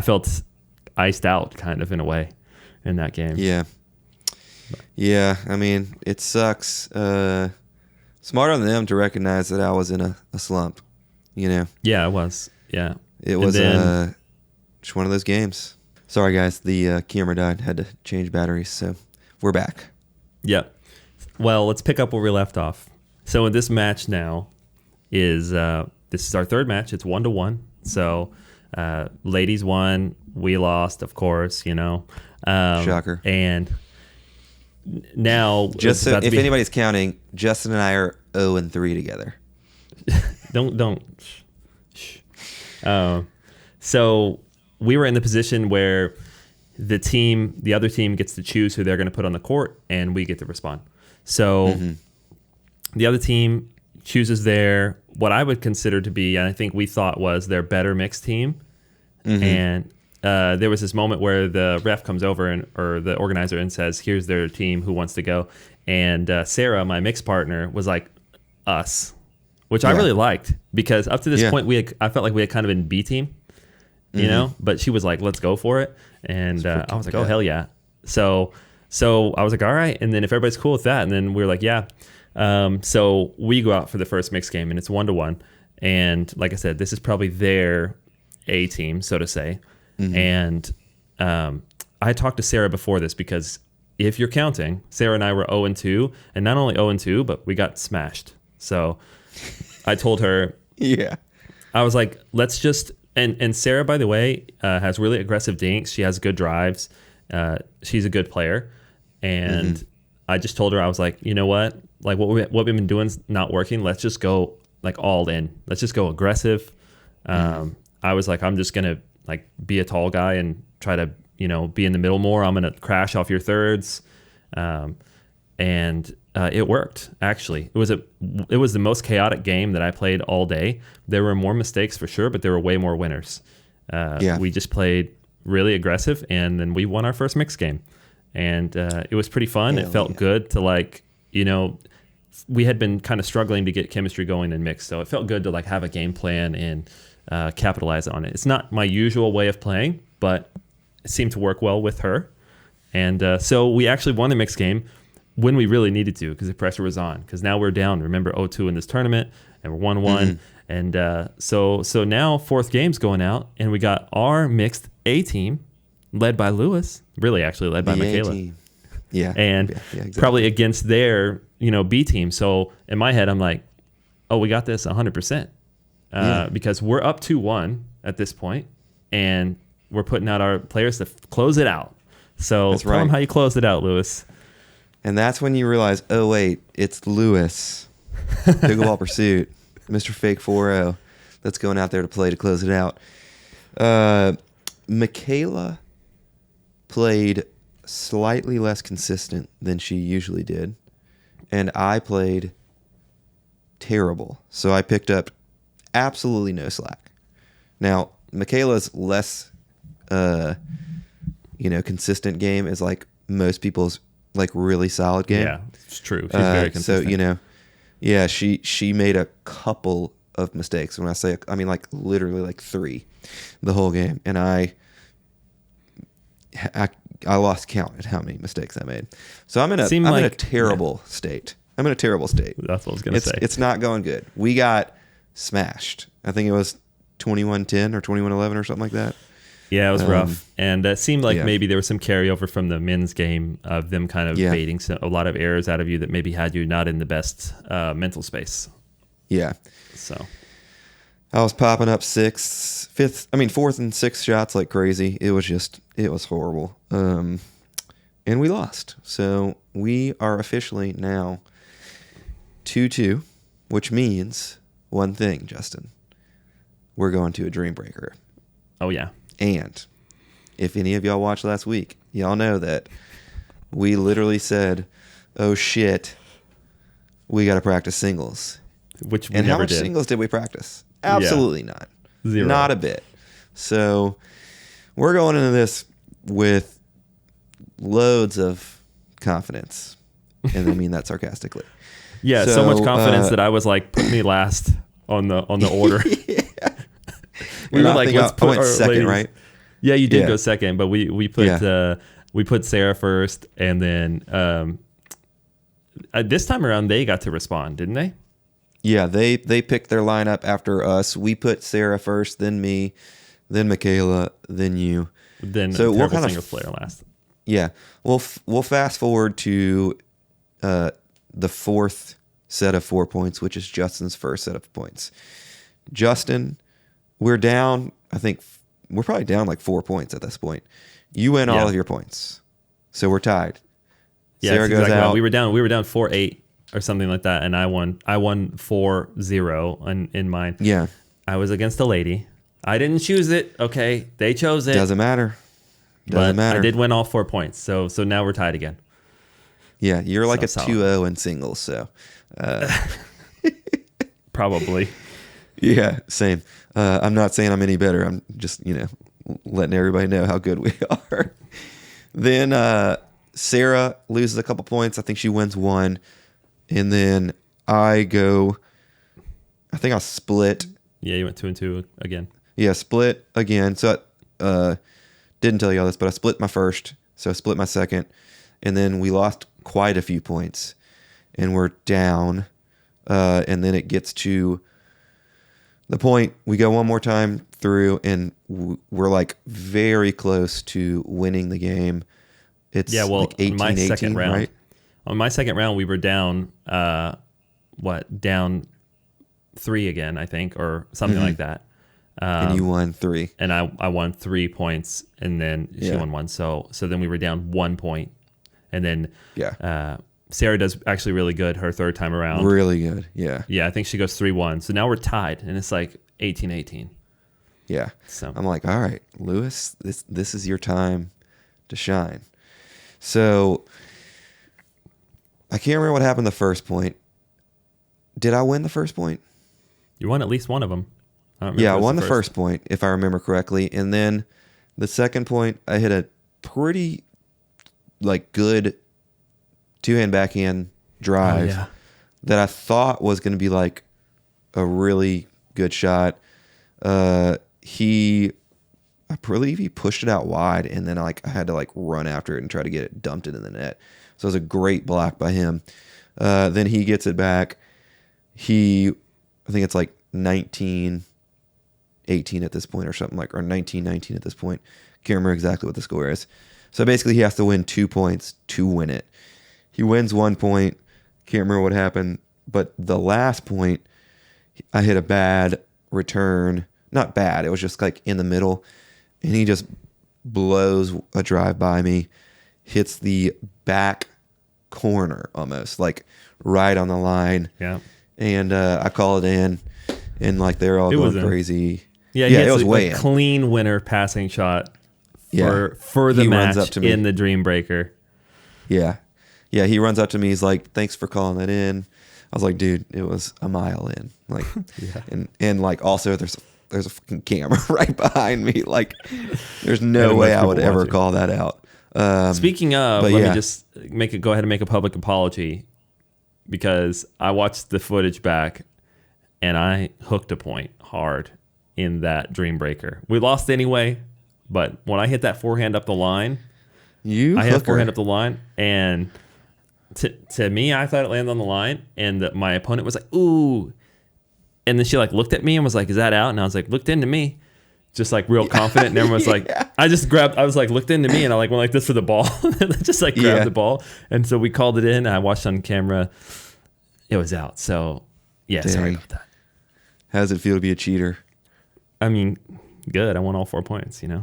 felt iced out kind of in a way in that game. Yeah. Yeah, I mean, it sucks. Smart on them to recognize that I was in a slump, Yeah, it was. Yeah. It was just one of those games. Sorry, guys. The camera died. Had to change batteries, so we're back. Yep. Well, let's pick up where we left off. So in this match now this is our third match. It's 1-1. So ladies won. We lost, of course, Shocker. And now, just so if anybody's counting, Justin and I are 0-3 together. don't. Shh. So we were in the position where the other team gets to choose who they're going to put on the court, and we get to respond. So the other team chooses what I would consider to be, and I think we thought was their better mixed team, and there was this moment where the ref comes over or the organizer and says, here's their team, who wants to go? And Sarah, my mix partner, was like, us, which I really liked, because up to this point, I felt like we had kind of been B team, but she was like, let's go for it. And I was like, oh, hell yeah. So I was like, all right. And then if everybody's cool with that, and then we were like, yeah. So we go out for the first mix game, and it's 1-1. And like I said, this is probably their A team, so to say. And I talked to Sarah before this, because if you're counting, Sarah and I were 0-2, and not only 0-2, but we got smashed. So I told her, I was like, let's just, and Sarah, by the way, has really aggressive dinks. She has good drives. She's a good player. And I just told her, I was like, you know what? Like what we've been doing is not working. Let's just go like all in. Let's just go aggressive. I was like, I'm just going to like be a tall guy and try to, be in the middle more. I'm going to crash off your thirds. And it worked, actually. It was the most chaotic game that I played all day. There were more mistakes for sure, but there were way more winners. We just played really aggressive, and then we won our first mix game. And it was pretty fun. It felt good to we had been kind of struggling to get chemistry going in mix, so it felt good to like have a game plan and capitalize on it. It's not my usual way of playing, but it seemed to work well with her. And so we actually won the mix game when we really needed to, because the pressure was on. Because now we're down, remember, 0-2 in this tournament, and we're 1-1. And so now fourth game's going out, and we got our mixed A team led by Lewis, really actually led by Michaela. A-team. Yeah. And exactly. Probably against their, B team. So in my head, I'm like, oh, we got this 100%. Because we're up 2-1 at this point, and we're putting out our players to close it out. So tell them how you closed it out, Lewis. And that's when you realize, oh, wait, it's Lewis. Pickleball Pursuit, Mr. Fake 4-0. That's going out there to play to close it out. Michaela played slightly less consistent than she usually did, and I played terrible. So I picked up absolutely no slack. Now, Michaela's less, consistent game is like most people's like really solid game. Yeah, it's true. She's very consistent. So, she made a couple of mistakes. When I say, I mean like literally like 3 the whole game. And I lost count at how many mistakes I made. So I'm in a terrible state. I'm in a terrible state. That's what I was going to say. It's not going good. We got smashed. I think it was 21-10 or 21-11 or something like that. Yeah, it was rough. And it seemed like maybe there was some carryover from the men's game of them kind of baiting a lot of errors out of you that maybe had you not in the best mental space. Yeah. So I was popping up fourth and sixth shots like crazy. It was horrible. And we lost. So we are officially now 2-2, which means one thing, Justin. We're going to a Dream Breaker. Oh, yeah. And if any of y'all watched last week, y'all know that we literally said, oh, shit, we got to practice singles. Which we and never how much did. Singles did we practice? Absolutely not. 0. Not a bit. So we're going into this with loads of confidence. And I mean that sarcastically. Yeah, so much confidence that I was like, put me last on the order. We were like, let's put our second, ladies. right? Yeah, you did go second, but we put Sarah first, and then this time around they got to respond, didn't they? Yeah, they picked their lineup after us. We put Sarah first, then me, then Michaela, then you. Then so we'll kind of player last. Yeah, we'll fast forward to the fourth set of 4 points, which is Justin's first set of points. Justin, we're down. I think we're probably down like 4 points at this point. You win all of your points, so we're tied. Yeah, Sarah goes exactly out. Right. We were down 4-8 or something like that, and I won 4-0 in mine. Yeah, I was against a lady. I didn't choose it. Okay, they chose it. Doesn't matter. I did win all 4 points, so now we're tied again. Yeah, you're like a solid. 2-0 in singles, so Probably. Yeah, same. I'm not saying I'm any better. I'm just, letting everybody know how good we are. Then Sarah loses a couple points. I think she wins 1. And then I think I split. Yeah, you went 2-2 again. Yeah, split again. So didn't tell you all this, but I split my first. So I split my second. And then we lost quite a few points. And we're down. And then it gets to the point we go one more time through, and we're like very close to winning the game. It's like 18-18, my second round, right? On my second round, we were down, down 3 again, I think, or something like that. And you won 3. And I won 3 points, and then she won 1. So then we were down 1 point, and then Sarah does actually really good her third time around. Really good, yeah. Yeah, I think she goes 3-1. So now we're tied, and it's like 18-18. Yeah. So I'm like, all right, Lewis, this is your time to shine. So I can't remember what happened the first point. Did I win the first point? You won at least one of them. I don't remember. Yeah, I won the first point, if I remember correctly. And then the second point, I hit a pretty good 2-hand backhand drive that I thought was going to be like a really good shot. I believe he pushed it out wide, and then I had to run after it and try to get it dumped into the net. So it was a great block by him. Then he gets it back. I think it's like 19-18 at this point or something or 19-19 at this point. Can't remember exactly what the score is. So basically he has to win 2 points to win it. He wins 1 point. Can't remember what happened. But the last point, I hit a bad return. Not bad. It was just in the middle. And he just blows a drive by me. Hits the back corner almost. Right on the line. Yeah. And I call it in. And they're all going crazy. Yeah, it was way a clean winner passing shot for the he match runs up to me. in the Dream Breaker. Yeah. Yeah, he runs up to me. He's like, thanks for calling that in. I was like, dude, it was a mile in. And also there's there's a fucking camera right behind me. Like, there's no And way most I would people ever watching. call that out. Speaking of, but let yeah. me just go ahead and make a public apology, because I watched the footage back and I hooked a point hard in that Dream Breaker. We lost anyway, but when I hit that forehand up the line, I hit a forehand up the line, and to me, I thought it landed on the line, and my opponent was like, ooh. And then she like looked at me and was like, is that out? And I was like, looked into me. Just like real confident, and everyone was like, I was like, looked into me, and I like went like this for the ball, and I just like grabbed the ball, and so we called it in. I watched on camera, it was out. So yeah, Dang. sorry about that. How does it feel to be a cheater? I mean, good. I won all 4 points. All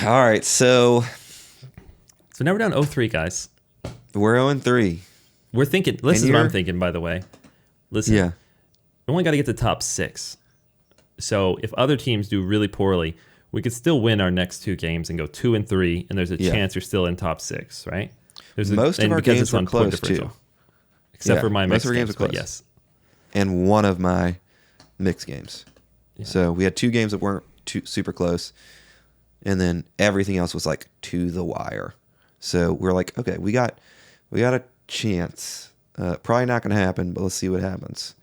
right, so now we're down 0-3, guys. we're 0-3. We're thinking. This is what I'm thinking, by the way. Listen, Yeah, we only got to get to top 6. So if other teams do really poorly, we could still win our next 2 games and go 2-3, and there's a chance you're still in top 6, right? Most of our games were close too, except for my most mixed of our games. games were But close. yes, and one of my mixed games. Yeah. So we had 2 games that weren't too super close, and then everything else was like to the wire. So we're like, okay, we got a chance. Probably not going to happen, but let's see what happens.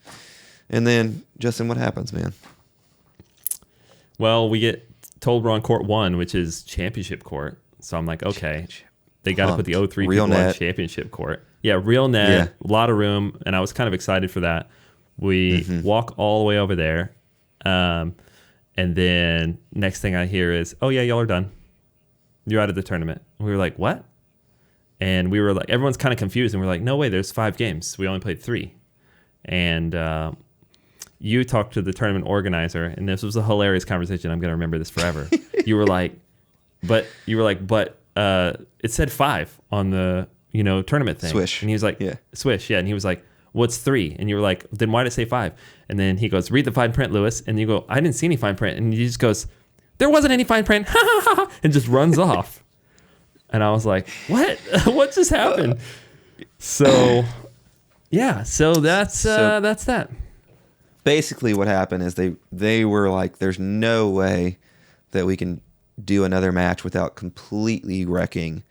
And then, Justin, what happens, man? well, we get told we're on court 1, which is championship court. So I'm like, okay, they got to put the 0-3 Real people on net. championship court. Yeah, real net, a lot of room, and I was kind of excited for that. We walk all the way over there, and then next thing I hear is, oh yeah, y'all are done. You're out of the tournament. We were like, what? And we were like, everyone's kind of confused, and we're like, no way, there's 5 games. We only played 3. And you talked to the tournament organizer, and this was a hilarious conversation. I'm going to remember this forever. You were like, but it said 5 on the tournament thing. Swish. And he was like, swish, yeah. And he was like, what's 3? And you were like, then why did it say 5? And then he goes, read the fine print, Lewis. And you go, I didn't see any fine print. And he just goes, there wasn't any fine print, and just runs off. And I was like, what? What just happened? So, yeah. So that's that. Basically, what happened is they were like, "There's no way that we can do another match without completely wrecking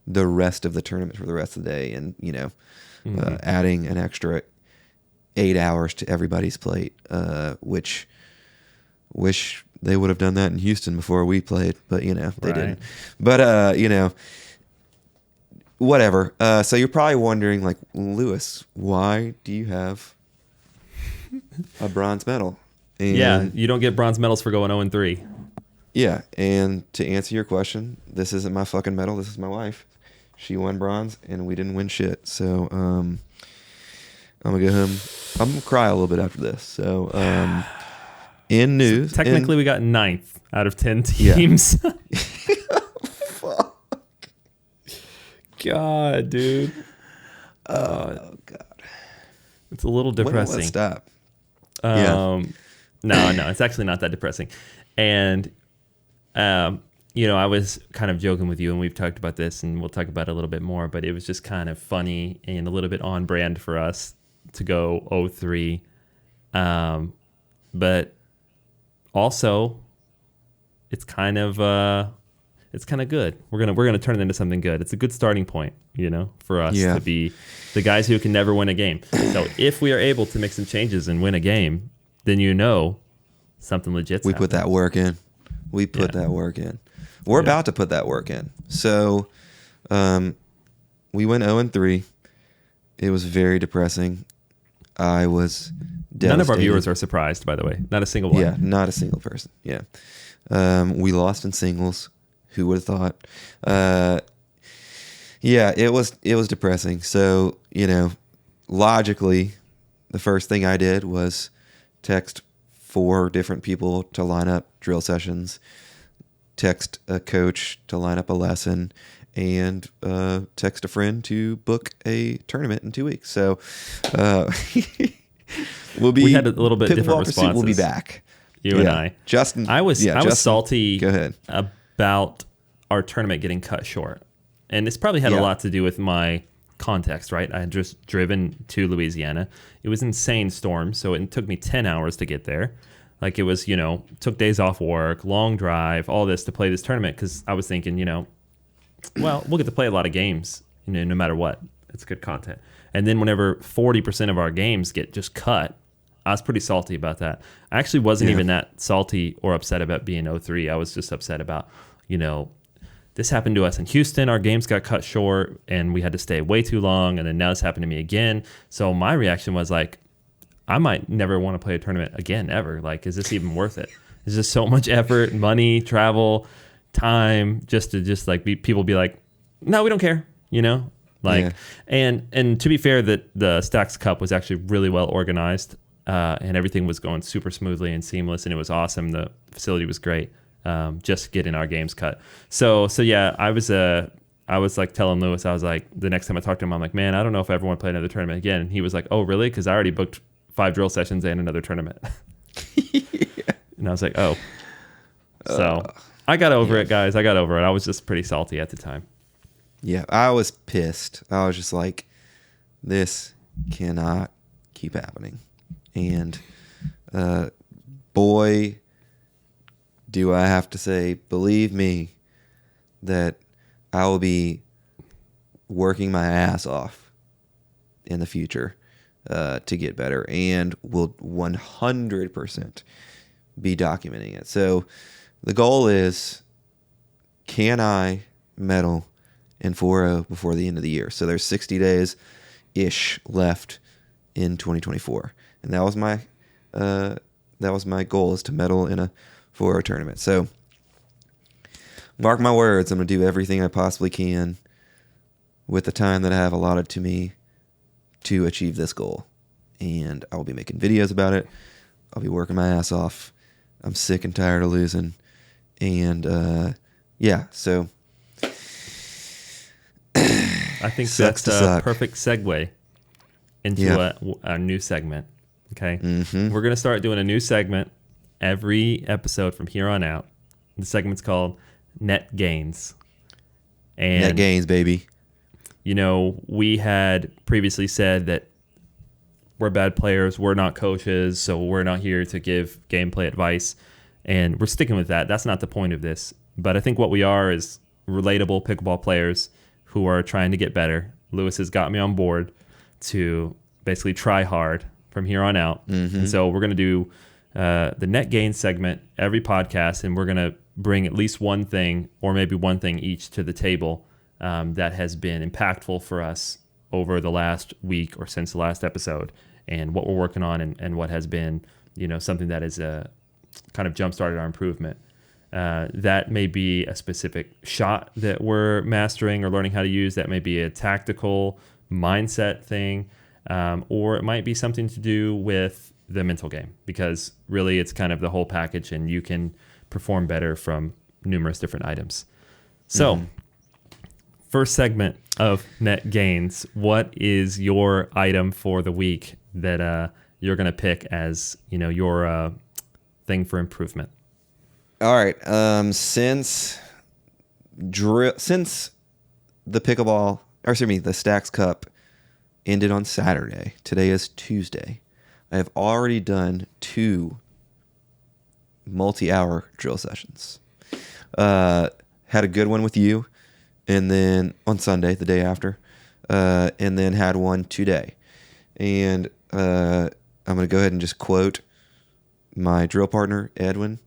the rest of the tournament for the rest of the day, and adding an extra 8 hours to everybody's plate." Which wish they would have done that in Houston before we played, but they didn't. But whatever. So you're probably wondering, like, Lewis, why do you have a bronze medal? And yeah, you don't get bronze medals for going 0-3. Yeah, and to answer your question, this isn't my fucking medal. This is my wife. She won bronze, and we didn't win shit. So I'm gonna go home. I'm gonna cry a little bit after this. So in news, so technically we got 9th out of 10 teams. Yeah. Fuck. God, dude. Oh God. It's a little depressing. Let's stop. No, it's actually not that depressing. And, I was kind of joking with you, and we've talked about this, and we'll talk about it a little bit more, but it was just kind of funny and a little bit on brand for us to go 0-3. But also, it's kind of good. We're gonna turn it into something good. It's a good starting point, for us to be the guys who can never win a game. So if we are able to make some changes and win a game, then something legit. We put that work in. We put that work in. We're about to put that work in. So we went 0-3. It was very depressing. I was devastated. None of our viewers are surprised, by the way. Not a single one. Yeah, not a single person. Yeah. We lost in singles. Who would have thought? Yeah, it was depressing. So, logically, the first thing I did was text 4 different people to line up drill sessions, text a coach to line up a lesson, and text a friend to book a tournament in 2 weeks. So we had a little bit different responses. We'll be back. You and I. Justin. I was salty go ahead. about our tournament getting cut short. And this probably had a lot to do with my context, right? I had just driven to Louisiana. It was insane storm, so it took me 10 hours to get there. Like it was, took days off work, long drive, all this to play this tournament because I was thinking, well, we'll get to play a lot of games, no matter what. It's good content. And then whenever 40% of our games get just cut, I was pretty salty about that. I actually wasn't even that salty or upset about being 0-3. I was just upset about, this happened to us in Houston. Our games got cut short and we had to stay way too long. And then now it's happened to me again. So my reaction was like, I might never want to play a tournament again, ever. Like, is this even worth it? Is this so much effort, money, travel, time, just to people be like, no, we don't care, and to be fair, that the Stacks Cup was actually really well organized, and everything was going super smoothly and seamless, and it was awesome. The facility was great, just getting our games cut. So yeah, I was like telling Lewis, I was like, the next time I talked to him, I'm like, man, I don't know if I ever want to play another tournament again. And he was like, oh, really? Because I already booked 5 drill sessions and another tournament. And I was like, oh. So I got over it, guys. I got over it. I was just pretty salty at the time. Yeah, I was pissed. I was just like, this cannot keep happening. And boy, do I have to say, believe me, that I will be working my ass off in the future to get better, and will 100% be documenting it. So the goal is, can I medal in 4.0 before the end of the year? So there's 60 days-ish left in 2024. And that was my goal, is to medal in a 4.0 tournament. So mark my words, I'm going to do everything I possibly can with the time that I have allotted to me to achieve this goal. And I will be making videos about it. I'll be working my ass off. I'm sick and tired of losing. And so I think that's a perfect segue into a new segment. Okay. Mm-hmm. We're going to start doing a new segment every episode from here on out. The segment's called Net Gains. And Net Gains, baby. We had previously said that we're bad players, we're not coaches, so we're not here to give gameplay advice, and we're sticking with that. That's not the point of this. But I think what we are is relatable pickleball players who are trying to get better. Lewis has got me on board to basically try hard from here on out. Mm-hmm. And so we're going to do the Net Gains segment every podcast, and we're going to bring at least one thing, or maybe one thing each, to the table that has been impactful for us over the last week or since the last episode, and what we're working on, and what has been, something that has kind of jump-started our improvement. That may be a specific shot that we're mastering or learning how to use. That may be a tactical mindset thing, or it might be something to do with the mental game, because really it's kind of the whole package, and you can perform better from numerous different items. So, first segment of Net Gains, what is your item for the week that you're going to pick as, your thing for improvement? All right. Since the the Stacks Cup ended on Saturday, today is Tuesday, I have already done 2 multi-hour drill sessions. Had a good one with you, and then on Sunday, the day after, and then had one today. And I'm going to go ahead and just quote my drill partner, Edwin.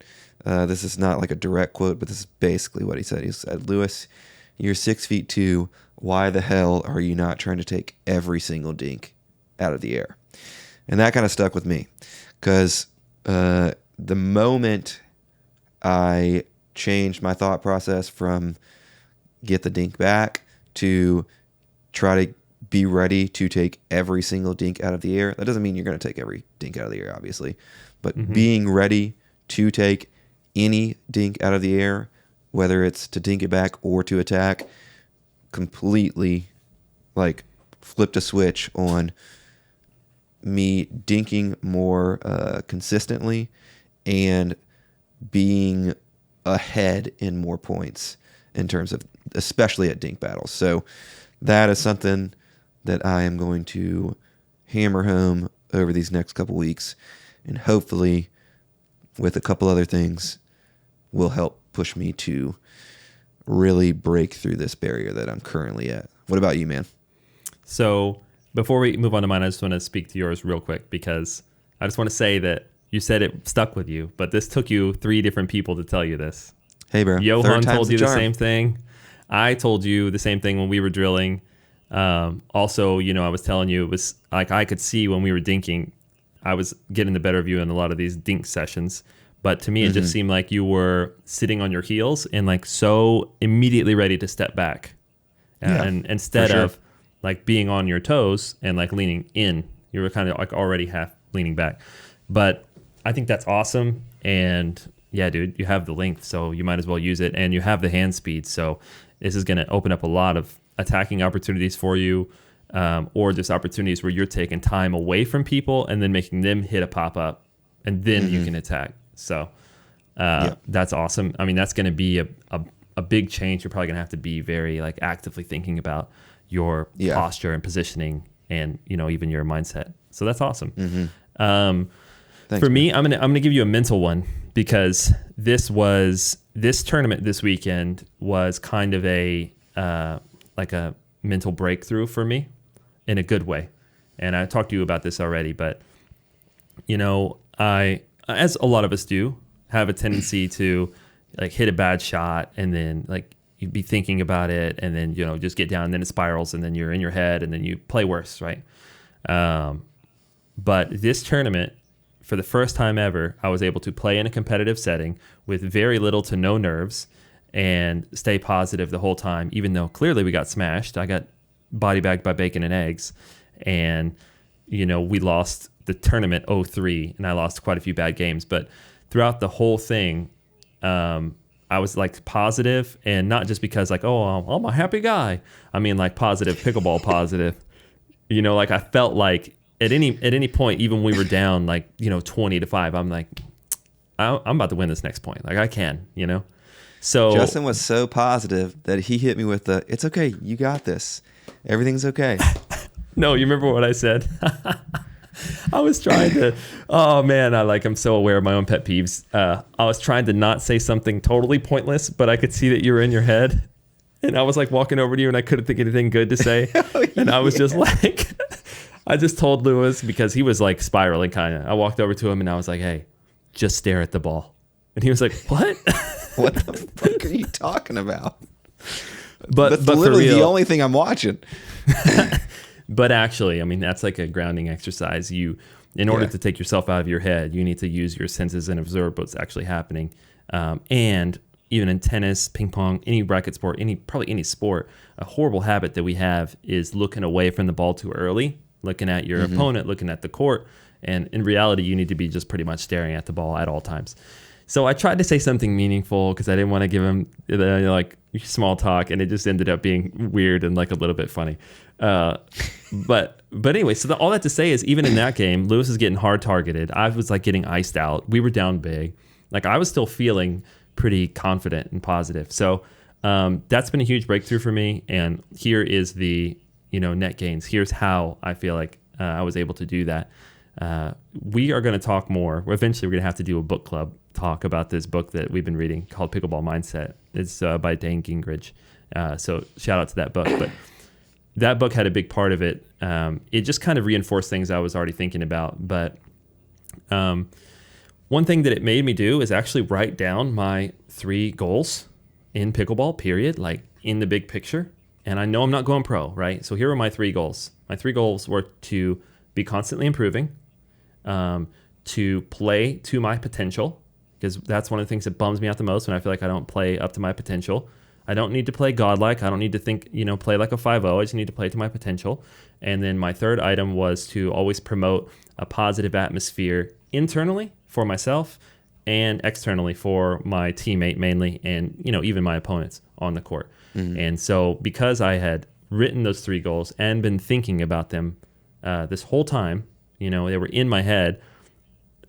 This is not like a direct quote, but this is basically what he said. He said, "Lewis, you're 6'2". Why the hell are you not trying to take every single dink out of the air?" And that kind of stuck with me, because the moment I changed my thought process from get the dink back to try to be ready to take every single dink out of the air. That doesn't mean you're going to take every dink out of the air, obviously, but being ready to take any dink out of the air, whether it's to dink it back or to attack, completely flipped a switch on me dinking more consistently and being ahead in more points in terms of, especially at dink battles. So that is something that I am going to hammer home over these next couple weeks, and hopefully with a couple other things, will help push me to really break through this barrier that I'm currently at. What about you, man? So before we move on to mine, I just want to speak to yours real quick, because I just want to say that you said it stuck with you, but this took you 3 different people to tell you this. Hey, bro. Johan told you the same thing. I told you the same thing when we were drilling. Also, you know, I was telling you, it was like I could see when we were dinking, I was getting the better of you in a lot of these dink sessions. But to me, it just seemed like you were sitting on your heels and like so immediately ready to step back. And instead of like being on your toes and like leaning in, you were kind of like already half leaning back. But I think that's awesome. And yeah, dude, you have the length, so you might as well use it. And you have the hand speed. So this is going to open up a lot of attacking opportunities for you, or just opportunities where you're taking time away from people and then making them hit a pop-up, and then you can attack. So that's awesome. I mean, that's going to be a big change. You're probably going to have to be very like actively thinking about your posture and positioning, and you know, even your mindset. So that's awesome. Thanks, for me, I'm gonna give you a mental one, because this tournament this weekend was kind of a like a mental breakthrough for me in a good way. And I talked to you about this already, but you know, I, as a lot of us do, have a tendency to like hit a bad shot and then like you'd be thinking about it and then, you know, just get down and then it spirals and then you're in your head and then you play worse, right? But this tournament, for the first time ever, I was able to play in a competitive setting with very little to no nerves and stay positive the whole time, even though clearly we got smashed. I got body bagged by bacon and eggs. And, you know, we lost the tournament 0-3, and I lost quite a few bad games. But throughout the whole thing, I was like positive, and not just because like, oh, I'm a happy guy. I mean, like positive, pickleball positive. You know, like I felt like at any point, even when we were down like, you know, 20-5, I'm like, I'm about to win this next point. Like I can, you know? So Justin was so positive that he hit me with the, it's okay, you got this. Everything's okay. No, you remember what I said? I was trying to, oh man, I'm so aware of my own pet peeves. I was trying to not say something totally pointless, but I could see that you were in your head. And I was like walking over to you and I couldn't think anything good to say. And I was just like, I just told Lewis, because he was like spiraling kind of. I walked over to him and I was like, hey, just stare at the ball. And he was like, what? What the fuck are you talking about? But That's for literally real, the only thing I'm watching. But actually, I mean, that's like a grounding exercise. In order to take yourself out of your head, you need to use your senses and observe what's actually happening. And even in tennis, ping pong, any racket sport, probably any sport, a horrible habit that we have is looking away from the ball too early, looking at your opponent, looking at the court. And in reality, you need to be just pretty much staring at the ball at all times. So I tried to say something meaningful because I didn't want to give him like small talk, and it just ended up being weird and like a little bit funny. But anyway, so all that to say is, even in that game, Lewis is getting hard targeted. I was like getting iced out. We were down big. Like I was still feeling pretty confident and positive. So that's been a huge breakthrough for me. And here is the, you know, net gains. Here's how I feel like I was able to do that. We are going to talk more. Eventually, we're going to have to do a book club talk about this book that we've been reading called Pickleball Mindset. It's by Dan Gingrich. So shout out to that book. But that book had a big part of it. It just kind of reinforced things I was already thinking about. But one thing that it made me do is actually write down my 3 goals in pickleball, period, like in the big picture. And I know I'm not going pro, right? So here are my 3 goals. My 3 goals were to be constantly improving, to play to my potential, because that's one of the things that bums me out the most when I feel like I don't play up to my potential. I don't need to play godlike. I don't need to think, you know, play like a 5-0. I just need to play to my potential. And then my 3rd item was to always promote a positive atmosphere internally for myself and externally for my teammate mainly, and, you know, even my opponents on the court. And so because I had written those 3 goals and been thinking about them this whole time, you know, they were in my head,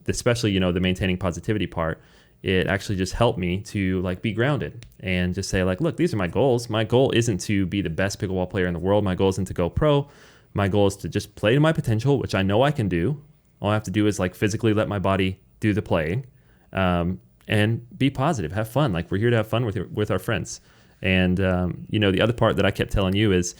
especially, you know, the maintaining positivity part, it actually just helped me to like be grounded and just say like, look, these are my goals. My goal isn't to be the best pickleball player in the world. My goal isn't to go pro. My goal is to just play to my potential, which I know I can do. All I have to do is like physically let my body do the playing. and be positive, have fun. Like we're here to have fun with our friends. And the other part that I kept telling you is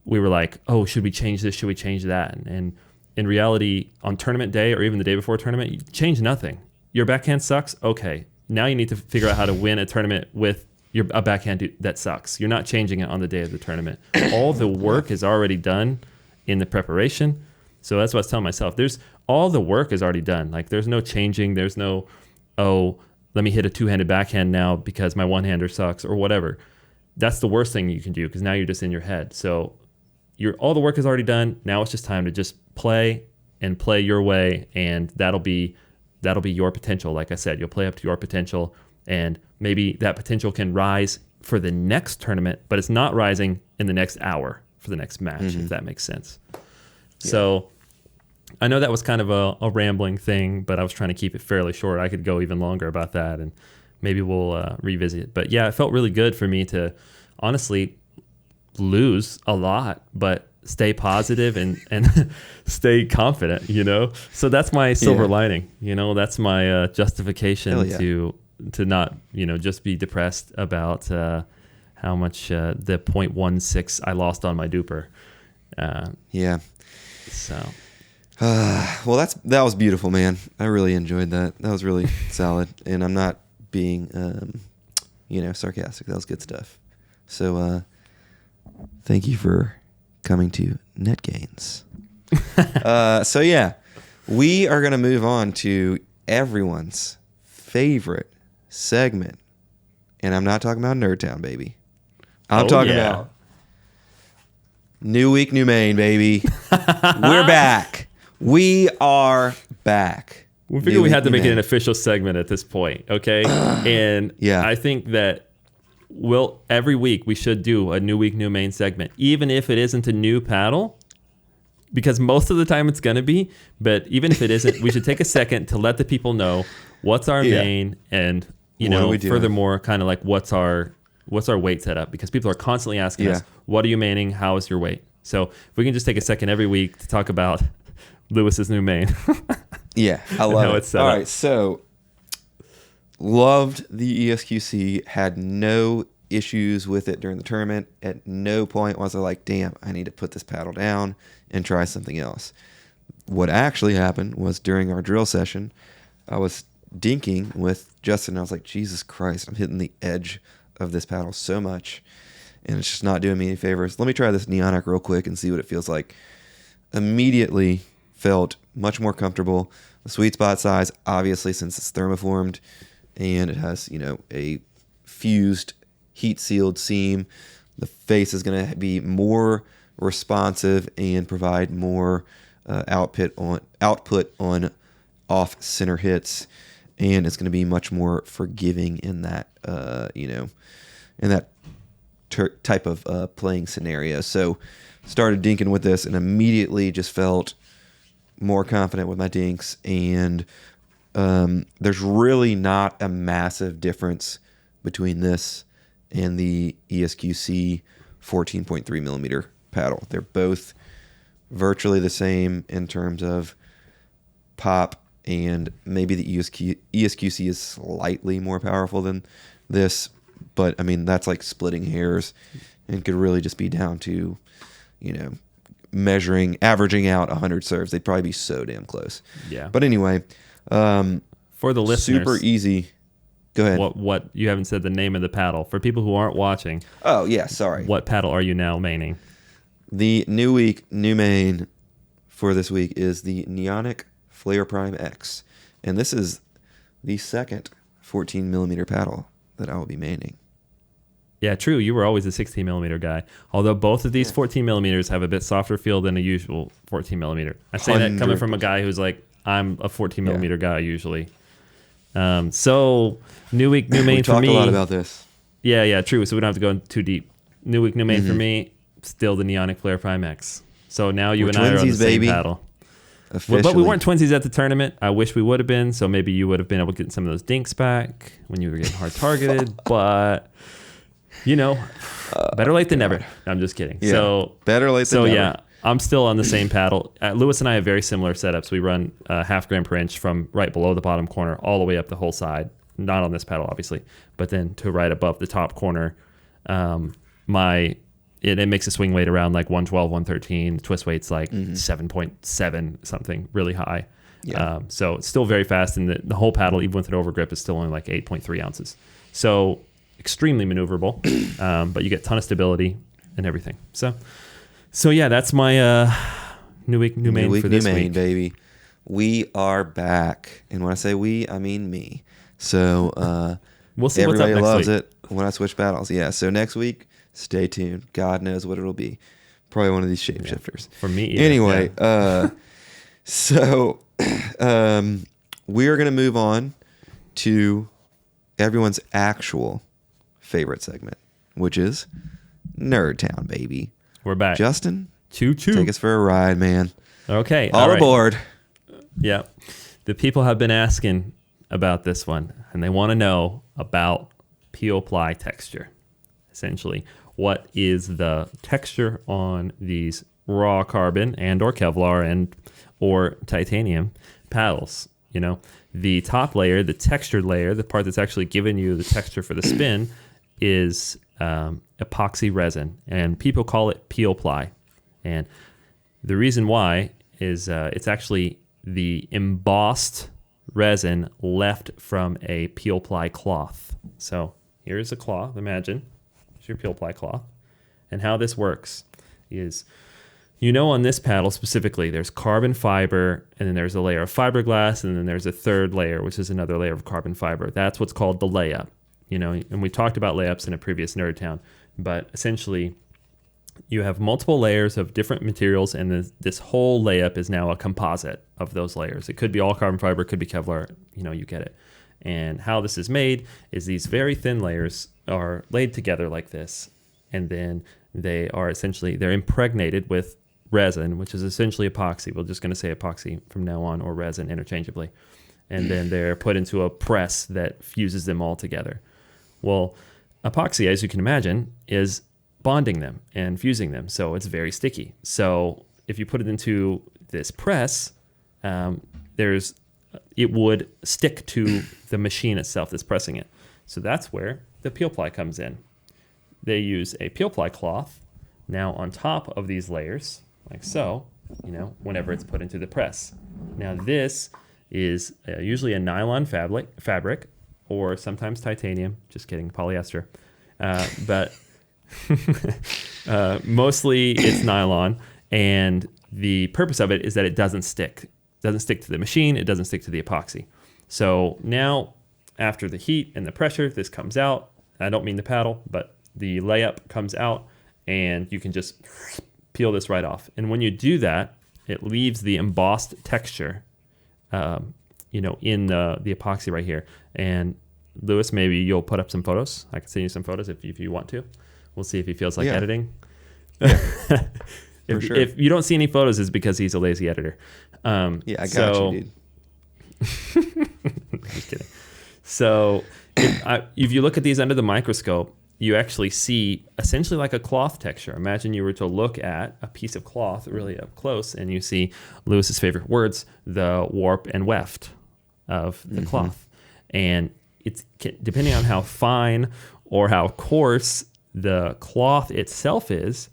we were like, oh, should we change this? Should we change that? And in reality, on tournament day or even the day before tournament, you change nothing. Your backhand sucks. Okay, now you need to figure out how to win a tournament with a backhand that sucks. You're not changing it on the day of the tournament. All the work is already done in the preparation. So that's what I was telling myself. All the work is already done. Like there's no changing. There's no, oh, let me hit a two-handed backhand now because my one-hander sucks or whatever. That's the worst thing you can do because now you're just in your head. So all the work is already done. Now it's just time to just play and play your way, and that'll be your potential. Like I said, you'll play up to your potential, and maybe that potential can rise for the next tournament, but it's not rising in the next hour for the next match, if that makes sense. Yeah. So I know that was kind of a rambling thing, but I was trying to keep it fairly short. I could go even longer about that, and maybe we'll revisit it. But yeah, it felt really good for me to honestly lose a lot, but stay positive and stay confident, So that's my silver lining, that's my justification to not, just be depressed about how much the 0.16 I lost on my duper. So. Well, that was beautiful, man. I really enjoyed that. That was really solid, and I'm not being, sarcastic. That was good stuff. So, thank you for coming to Net Gains. So yeah, we are going to move on to everyone's favorite segment, and I'm not talking about NERDTOWN, baby. I'm talking about New Week, New Main, baby. We're back. We are back. We figured we had to make it an official segment at this point, okay? And I think that every week we should do a New Week, New Main segment, even if it isn't a new paddle, because most of the time it's going to be, but even if it isn't, we should take a second to let the people know what's our main and, furthermore, kind of like what's our weight setup, because people are constantly asking us, what are you maining? How is your weight? So if we can just take a second every week to talk about Lewis's new main. I love it. All right, so loved the ESQC, had no issues with it during the tournament. At no point was I like, damn, I need to put this paddle down and try something else. What actually happened was during our drill session, I was dinking with Justin. I was like, Jesus Christ, I'm hitting the edge of this paddle so much, and it's just not doing me any favors. Let me try this Neonic real quick and see what it feels like. Immediately felt much more comfortable. The sweet spot size, obviously, since it's thermoformed, and it has, a fused heat-sealed seam, the face is going to be more responsive and provide more output on off-center hits, and it's going to be much more forgiving in that, type of playing scenario. So started dinking with this and immediately just felt more confident with my dinks, and there's really not a massive difference between this and the ESQC 14.3 millimeter paddle. They're both virtually the same in terms of pop, and maybe the ESQC is slightly more powerful than this, but I mean, that's like splitting hairs and could really just be down to, averaging out 100 serves. They'd probably be so damn close. Yeah. But anyway, for the listeners, super easy. Go ahead. What you haven't said the name of the paddle for people who aren't watching. Oh yeah, sorry. What paddle are you now maining? The New Week, New Main for this week is the Neonic Flare Prime X, and this is the second 14 millimeter paddle that I will be maining. Yeah, true. You were always a 16 millimeter guy. Although both of these 14 millimeters have a bit softer feel than a usual 14 millimeter. I say that coming from a guy who's like, I'm a 14 millimeter guy usually. So New Week, New Main for me. We talked a lot about this. Yeah, true. So we don't have to go too deep. New Week, New Main for me, still the Neonic Flare Prime X. So now you and I are on the same paddle. Well, but we weren't twinsies at the tournament. I wish we would have been. So maybe you would have been able to get some of those dinks back when you were getting hard targeted. But better late than never. I'm just kidding. Yeah, better late than never. So yeah, I'm still on the same paddle. Lewis and I have very similar setups. We run half gram per inch from right below the bottom corner all the way up the whole side. Not on this paddle, obviously, but then to right above the top corner. It makes a swing weight around like 112, 113. The twist weight's like 7.7 something, really high. Yeah. So it's still very fast, and the whole paddle, even with an overgrip, is still only like 8.3 ounces. So extremely maneuverable, but you get a ton of stability and everything. So yeah, that's my new main for this week, baby. We are back, and when I say we, I mean me. So we'll see what's up next week. Everybody loves it when I switch paddles. Yeah. So next week, stay tuned. God knows what it'll be. Probably one of these shapeshifters. For me, anyway. So we are going to move on to everyone's actual favorite segment, which is NERDTOWN, baby. We're back. Justin, choo choo. Take us for a ride, man. Okay. All aboard. Yeah. The people have been asking about this one, and they want to know about Peel-Ply texture. Essentially, what is the texture on these raw carbon and or Kevlar and or titanium paddles? You know, the top layer, the textured layer, the part that's actually giving you the texture for the spin is epoxy resin, and people call it Peel-Ply. And the reason why is it's actually the embossed resin left from a Peel-Ply cloth. So here's a cloth, imagine. Here's your Peel-Ply cloth. And how this works is, you know, on this paddle specifically, there's carbon fiber, and then there's a layer of fiberglass, and then there's a third layer, which is another layer of carbon fiber. That's what's called the layup. You know, and we talked about layups in a previous NERDTOWN, but essentially you have multiple layers of different materials, and this whole layup is now a composite of those layers. It could be all carbon fiber, it could be Kevlar, you know, you get it. And how this is made is these very thin layers are laid together like this, and then they're impregnated with resin, which is essentially epoxy. We're just going to say epoxy from now on, or resin interchangeably. And then they're put into a press that fuses them all together. Well, epoxy, as you can imagine, is bonding them and fusing them, so it's very sticky. So if you put it into this press, it would stick to the machine itself that's pressing it. So that's where the Peel-Ply comes in. They use a Peel-Ply cloth now on top of these layers, like so, you know, whenever it's put into the press. Now this is usually a nylon fabric, or sometimes titanium. Just kidding, polyester. But mostly it's nylon, and the purpose of it is that it doesn't stick. It doesn't stick to the machine. It doesn't stick to the epoxy. So now, after the heat and the pressure, this comes out. I don't mean the paddle, but the layup comes out, and you can just peel this right off. And when you do that, it leaves the embossed texture, you know, in the epoxy right here. And Lewis, maybe you'll put up some photos. I can send you some photos if you want to. We'll see if he feels like editing. Yeah. Sure. If you don't see any photos, it's because he's a lazy editor. I got you, dude. Just kidding. So if you look at these under the microscope, you actually see essentially like a cloth texture. Imagine you were to look at a piece of cloth really up close, and you see Lewis's favorite words, the warp and weft of the cloth. And it's depending on how fine or how coarse the cloth itself is,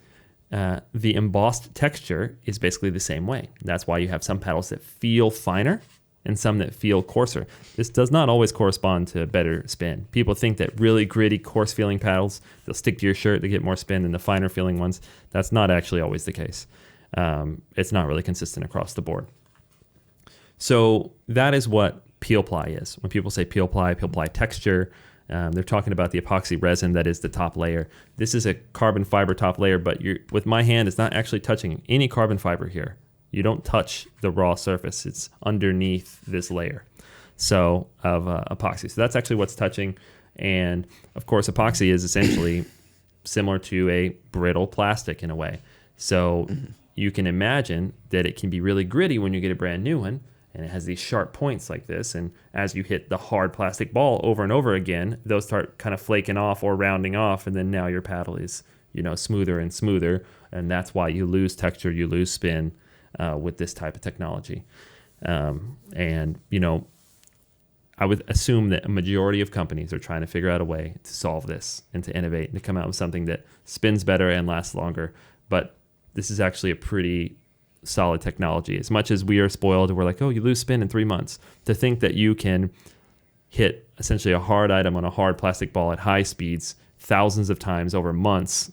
the embossed texture is basically the same way. That's why you have some paddles that feel finer and some that feel coarser. This does not always correspond to better spin. People think that really gritty, coarse feeling paddles, they'll stick to your shirt to get more spin than the finer feeling ones. That's not actually always the case. It's not really consistent across the board. So that is what Peel-Ply is. When people say Peel-Ply texture, they're talking about the epoxy resin that is the top layer. This is a carbon fiber top layer, but with my hand, it's not actually touching any carbon fiber here. You don't touch the raw surface. It's underneath this layer of epoxy. So that's actually what's touching. And of course, epoxy is essentially similar to a brittle plastic in a way. So you can imagine that it can be really gritty when you get a brand new one. And it has these sharp points like this. And as you hit the hard plastic ball over and over again, those start kind of flaking off or rounding off. And then now your paddle is smoother and smoother, and that's why you lose texture, you lose spin with this type of technology. And I would assume that a majority of companies are trying to figure out a way to solve this and to innovate and to come out with something that spins better and lasts longer. But this is actually a pretty solid technology. As much as we are spoiled, we're like, oh, you lose spin in 3 months. To think that you can hit essentially a hard item on a hard plastic ball at high speeds thousands of times over months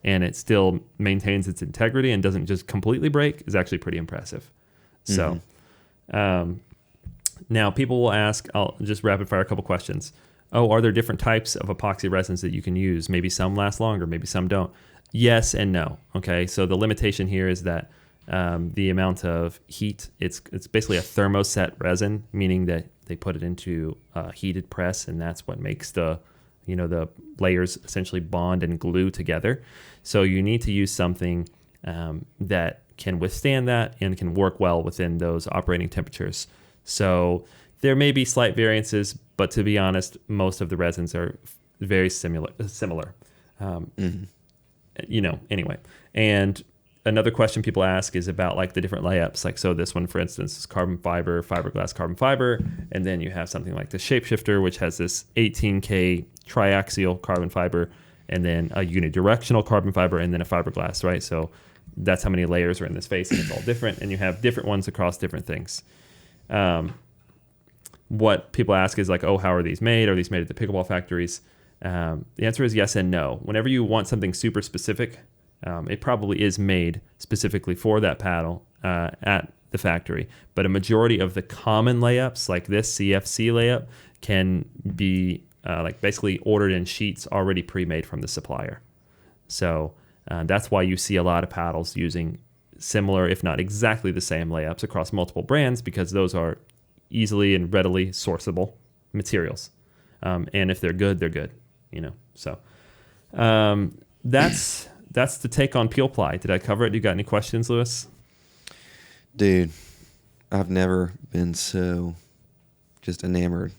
and it still maintains its integrity and doesn't just completely break is actually pretty impressive. So, now people will ask, I'll just rapid fire a couple questions. Oh, are there different types of epoxy resins that you can use? Maybe some last longer, maybe some don't. Yes and no. Okay, so the limitation here is that the amount of heat, it's basically a thermoset resin, meaning that they put it into a heated press, and that's what makes the layers essentially bond and glue together. So you need to use something that can withstand that and can work well within those operating temperatures. So there may be slight variances, but to be honest, most of the resins are very similar. Anyway. And another question people ask is about like the different layups. Like, so this one, for instance, is carbon fiber, fiberglass, carbon fiber. And then you have something like the Shapeshifter, which has this 18K triaxial carbon fiber, and then a unidirectional carbon fiber, and then a fiberglass, right? So that's how many layers are in this face, and it's all different. And you have different ones across different things. What people ask is like, oh, how are these made? Are these made at the pickleball factories? The answer is yes and no. Whenever you want something super specific, it probably is made specifically for that paddle at the factory. But a majority of the common layups, like this CFC layup, can be like basically ordered in sheets already pre-made from the supplier. So that's why you see a lot of paddles using similar, if not exactly the same layups across multiple brands, because those are easily and readily sourceable materials. And if they're good, they're good, So that's the take on Peel-Ply. Did I cover it? You got any questions, Lewis? Dude, I've never been so just enamored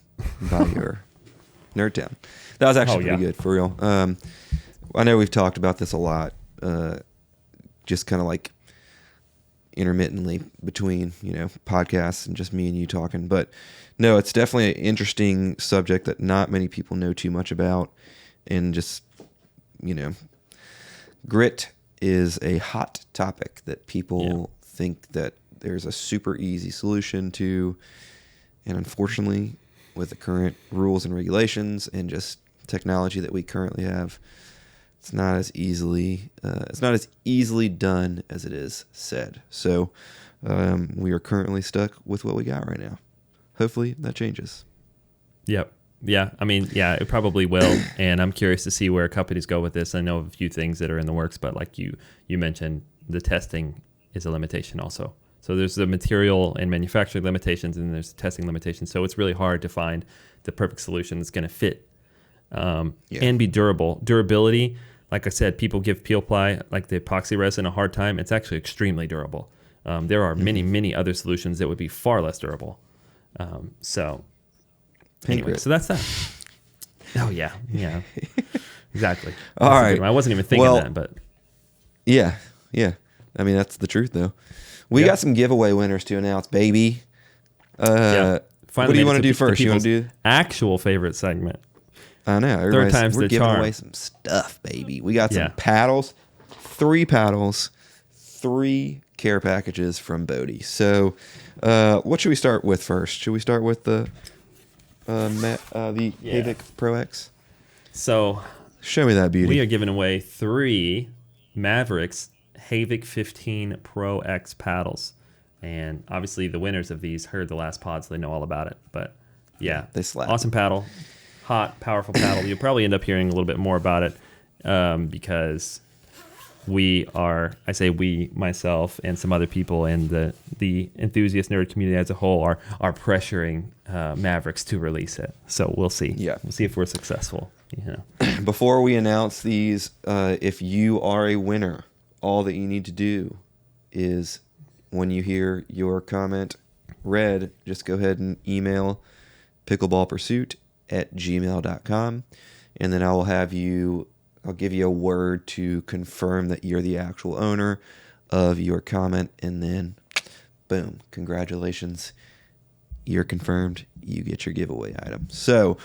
by your NERDTOWN. That was actually pretty good, for real. I know we've talked about this a lot, just kind of like intermittently between, podcasts and just me and you talking. But no, it's definitely an interesting subject that not many people know too much about. And just, grit is a hot topic that people think that there's a super easy solution to. And unfortunately, with the current rules and regulations and just technology that we currently have, it's not as easily done as it is said. So we are currently stuck with what we got right now. Hopefully that changes. Yep. Yeah. I mean, yeah, it probably will. And I'm curious to see where companies go with this. I know of a few things that are in the works, but like you mentioned, the testing is a limitation also. So there's the material and manufacturing limitations, and there's the testing limitations. So it's really hard to find the perfect solution that's going to fit and be durable. Durability, like I said, people give Peel-Ply, like the epoxy resin, a hard time. It's actually extremely durable. There are many, many other solutions that would be far less durable. So that's that. Oh, yeah. Exactly. All right. I wasn't even thinking that, but. Yeah. I mean, that's the truth, though. We got some giveaway winners to announce, baby. Finally, what do you want to do first? You want to do actual favorite segment? I know. Third time's we're the giving charm. away some stuff, baby. We got some paddles, 3 paddles, 3 care packages from Bodie. So, what should we start with first? Should we start with the Havik Pro X? So, show me that beauty. We are giving away 3 Mavericks Havik 15 Pro X paddles. And obviously the winners of these heard the last pod, so they know all about it. But yeah, they slap. Awesome paddle. Hot, powerful paddle. You'll probably end up hearing a little bit more about it because I say we, myself, and some other people and the enthusiast nerd community as a whole are pressuring Mavericks to release it. So we'll see. Yeah. We'll see if we're successful. Before we announce these, if you are a winner, all that you need to do is when you hear your comment read, just go ahead and email pickleballpursuit@gmail.com, and then I will have you I'll give you a word to confirm that you're the actual owner of your comment, and then boom, congratulations, you're confirmed. You get your giveaway item. So,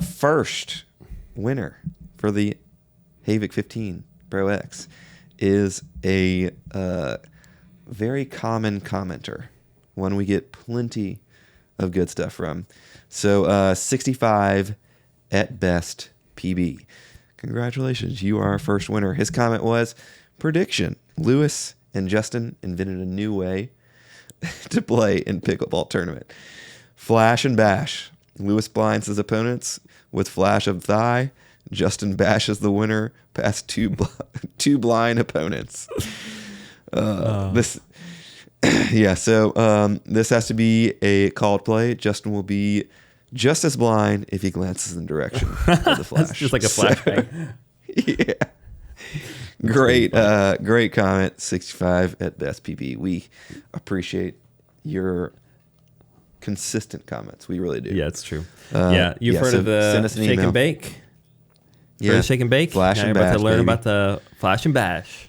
first winner for the Havik 15 Pro X is a very common commenter, one we get plenty of good stuff from. So 65 at best PB. Congratulations, you are our first winner. His comment was, prediction, Lewis and Justin invented a new way to play in pickleball tournament. Flash and bash. Lewis blinds his opponents with flash of thigh. Justin bashes the winner past two blind opponents. This has to be a called play. Justin will be just as blind if he glances in the direction of the flash. That's just like a flashbang. Yeah. Great comment. 65 at best PB. We appreciate your consistent comments. We really do. Yeah, it's true. You've heard of the shake and bake? Yeah, shake and bake. Flash and bash. About to learn baby. about the flash and bash.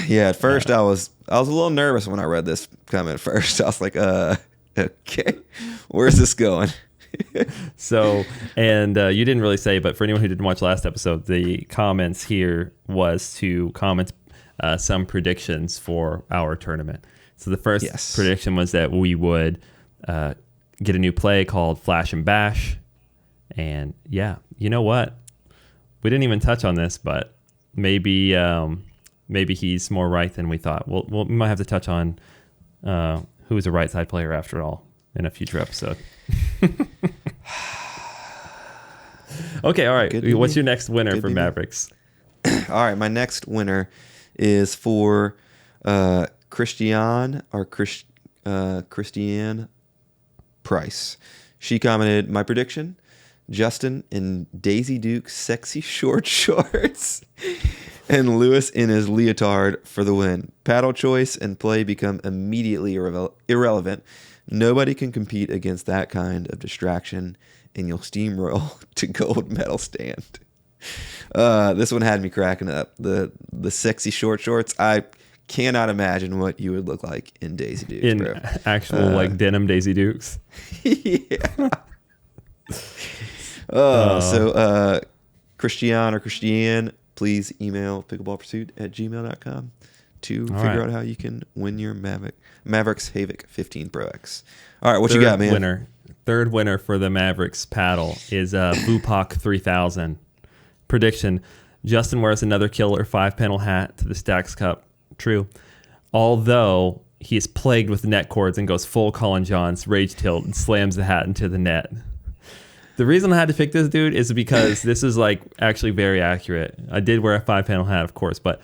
Yeah, at first I was a little nervous when I read this comment first. I was like, okay, where's this going? So, and you didn't really say, but for anyone who didn't watch last episode, the comments here was to comment some predictions for our tournament. So the first prediction was that we would get a new play called Flash and Bash. And yeah, you know what? We didn't even touch on this, but maybe he's more right than we thought. We might have to touch on who is a right side player after all in a future episode. Okay, all right. What's your next winner for Mavericks? All right, my next winner is for Christiane Price. She commented, my prediction, Justin in Daisy Duke's sexy short shorts and Lewis in his leotard for the win. Paddle choice and play become immediately irrelevant. Nobody can compete against that kind of distraction, and you'll steamroll to gold medal stand. This one had me cracking up. The sexy short shorts. I cannot imagine what you would look like in Daisy Dukes, in bro. Actual like denim Daisy Dukes. Yeah. So Christiane, please email pickleballpursuit@gmail.com to figure out how you can win your Mavericks Havik 15 Pro X. All right, what you got, man? Third winner for the Mavericks paddle is Vupak 3000. Prediction, Justin wears another killer 5-panel hat to the Stacks Cup. True. Although he is plagued with net cords and goes full Colin Johns, rage tilt, and slams the hat into the net. The reason I had to pick this dude is because this is like actually very accurate. I did wear a 5-panel hat, of course, but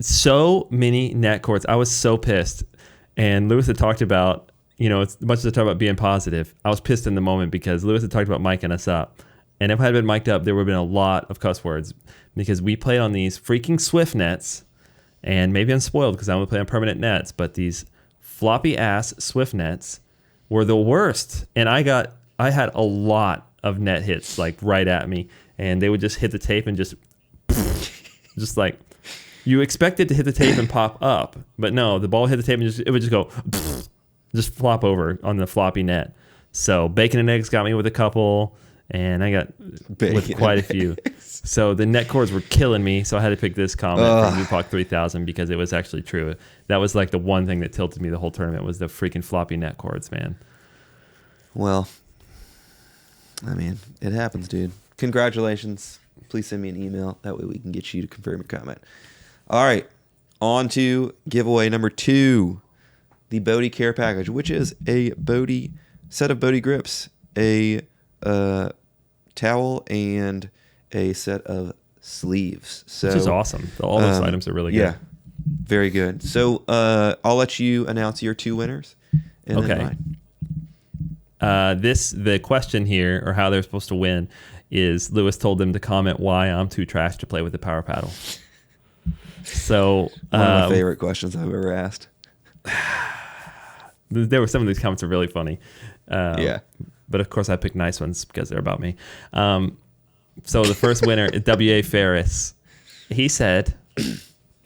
so many net cords. I was so pissed. And Lewis had talked about, as much as I talk about being positive, I was pissed in the moment because Lewis had talked about micing us up. And if I had been mic'd up, there would have been a lot of cuss words because we played on these freaking Swift nets. And maybe I'm spoiled because I only play on permanent nets, but these floppy ass Swift nets were the worst. And I had a lot of net hits like right at me, and they would just hit the tape and just like you expect it to hit the tape and pop up, but no, the ball hit the tape and it would just go just flop over on the floppy net. So bacon and eggs got me with a couple, and I got with quite a few. So the net cords were killing me, so I had to pick this comment from Vupak 3000 because it was actually true. That was like the one thing that tilted me the whole tournament was the freaking floppy net cords, man. Well, I mean, it happens, dude. Congratulations. Please send me an email. That way we can get you to confirm your comment. All right. On to giveaway number 2. The Bodie Care Package, which is a set of Bodie grips, a towel, and a set of sleeves. So, which is awesome. All those items are really good. Yeah. Very good. So I'll let you announce your 2 winners. And then mine. The question here, or how they're supposed to win, is Lewis told them to comment why I'm too trash to play with the power paddle. So one of my favorite questions I've ever asked. There were some of these comments are really funny. Yeah. But of course I picked nice ones because they're about me. So the first winner is W.A. Ferris. he said,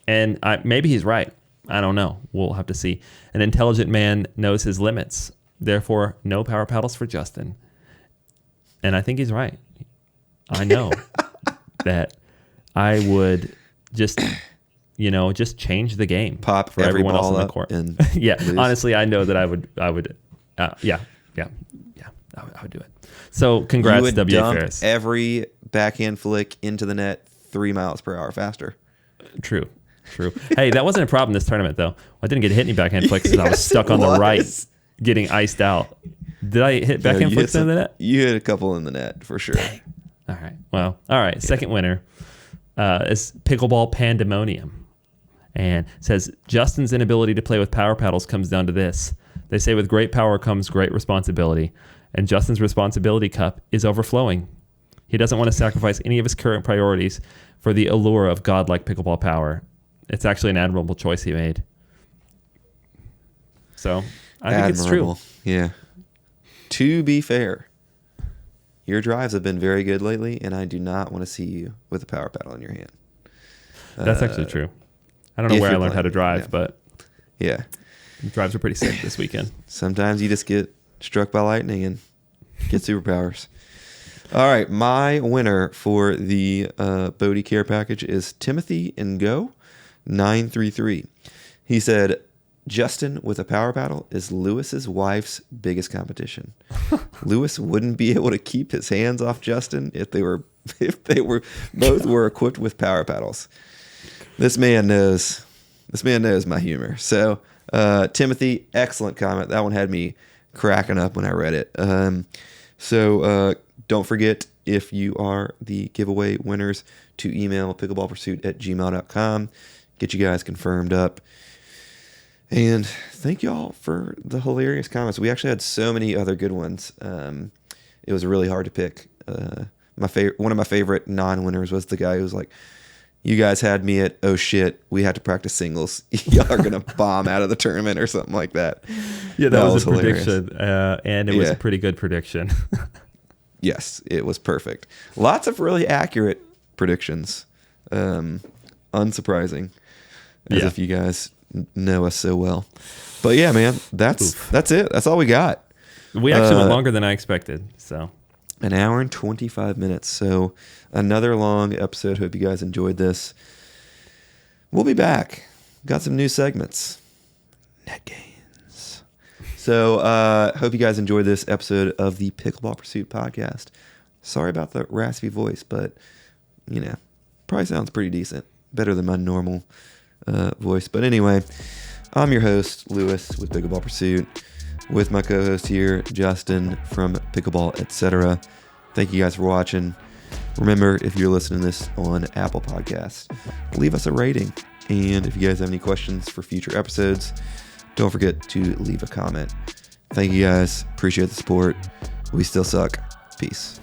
and maybe he's right. I don't know. We'll have to see. An intelligent man knows his limits. Therefore, no power paddles for Justin. And I think he's right. I know that I would just change the game. Pop for every everyone else ball on the up court. and yeah, lose. honestly, I know that I would, I would do it. So congrats, You would W.A. dump Ferris. every backhand flick into the net 3 miles per hour faster. True. Hey, that wasn't a problem this tournament, though. I didn't get hit any backhand flicks because I was Yes, stuck it on the was. right, getting iced out. Did I hit backhand you flicks hit into the net? You hit a couple in the net for sure. All right. Well, all right. Second winner is Pickleball Pandemonium. And it says, Justin's inability to play with power paddles comes down to this. They say with great power comes great responsibility. And Justin's responsibility cup is overflowing. He doesn't want to sacrifice any of his current priorities for the allure of godlike pickleball power. It's actually an admirable choice he made. So I think it's true. Yeah. To be fair, your drives have been very good lately, and I do not want to see you with a power paddle in your hand. That's actually true. I don't know if where I you're learned how to playing, drive, yeah. but Yeah. drives are pretty sick this weekend. Sometimes you just get struck by lightning and get superpowers. All right. My winner for the Bodie Care package is Timothy and Go 933. He said, Justin with a power paddle is Lewis's wife's biggest competition. Lewis wouldn't be able to keep his hands off Justin if they were both were equipped with power paddles. This man knows my humor. So Timothy, excellent comment. That one had me cracking up when I read it. So don't forget, if you are the giveaway winners, to email pickleballpursuit@gmail.com. Get you guys confirmed up. And thank y'all for the hilarious comments. We actually had so many other good ones. It was really hard to pick. One of my favorite non-winners was the guy who was like, you guys had me at, oh shit, we had to practice singles. Y'all are going to bomb out of the tournament or something like that. Yeah, that was a hilarious. prediction. And it was a pretty good prediction. Yes, it was perfect. Lots of really accurate predictions. Unsurprising. As if you guys know us so well. But yeah, man, that's it. That's all we got. We actually went longer than I expected. So 1 hour and 25 minutes. So another long episode. Hope you guys enjoyed this. We'll be back. Got some new segments. Net gains. So hope you guys enjoyed this episode of the Pickleball Pursuit podcast. Sorry about the raspy voice, but probably sounds pretty decent. Better than my normal voice. But anyway, I'm your host, Lewis, with Pickleball Pursuit, with my co-host here, Justin from Pickleball, etc. Thank you guys for watching. Remember, if you're listening to this on Apple Podcasts, leave us a rating. And if you guys have any questions for future episodes, don't forget to leave a comment. Thank you guys. Appreciate the support. We still suck. Peace.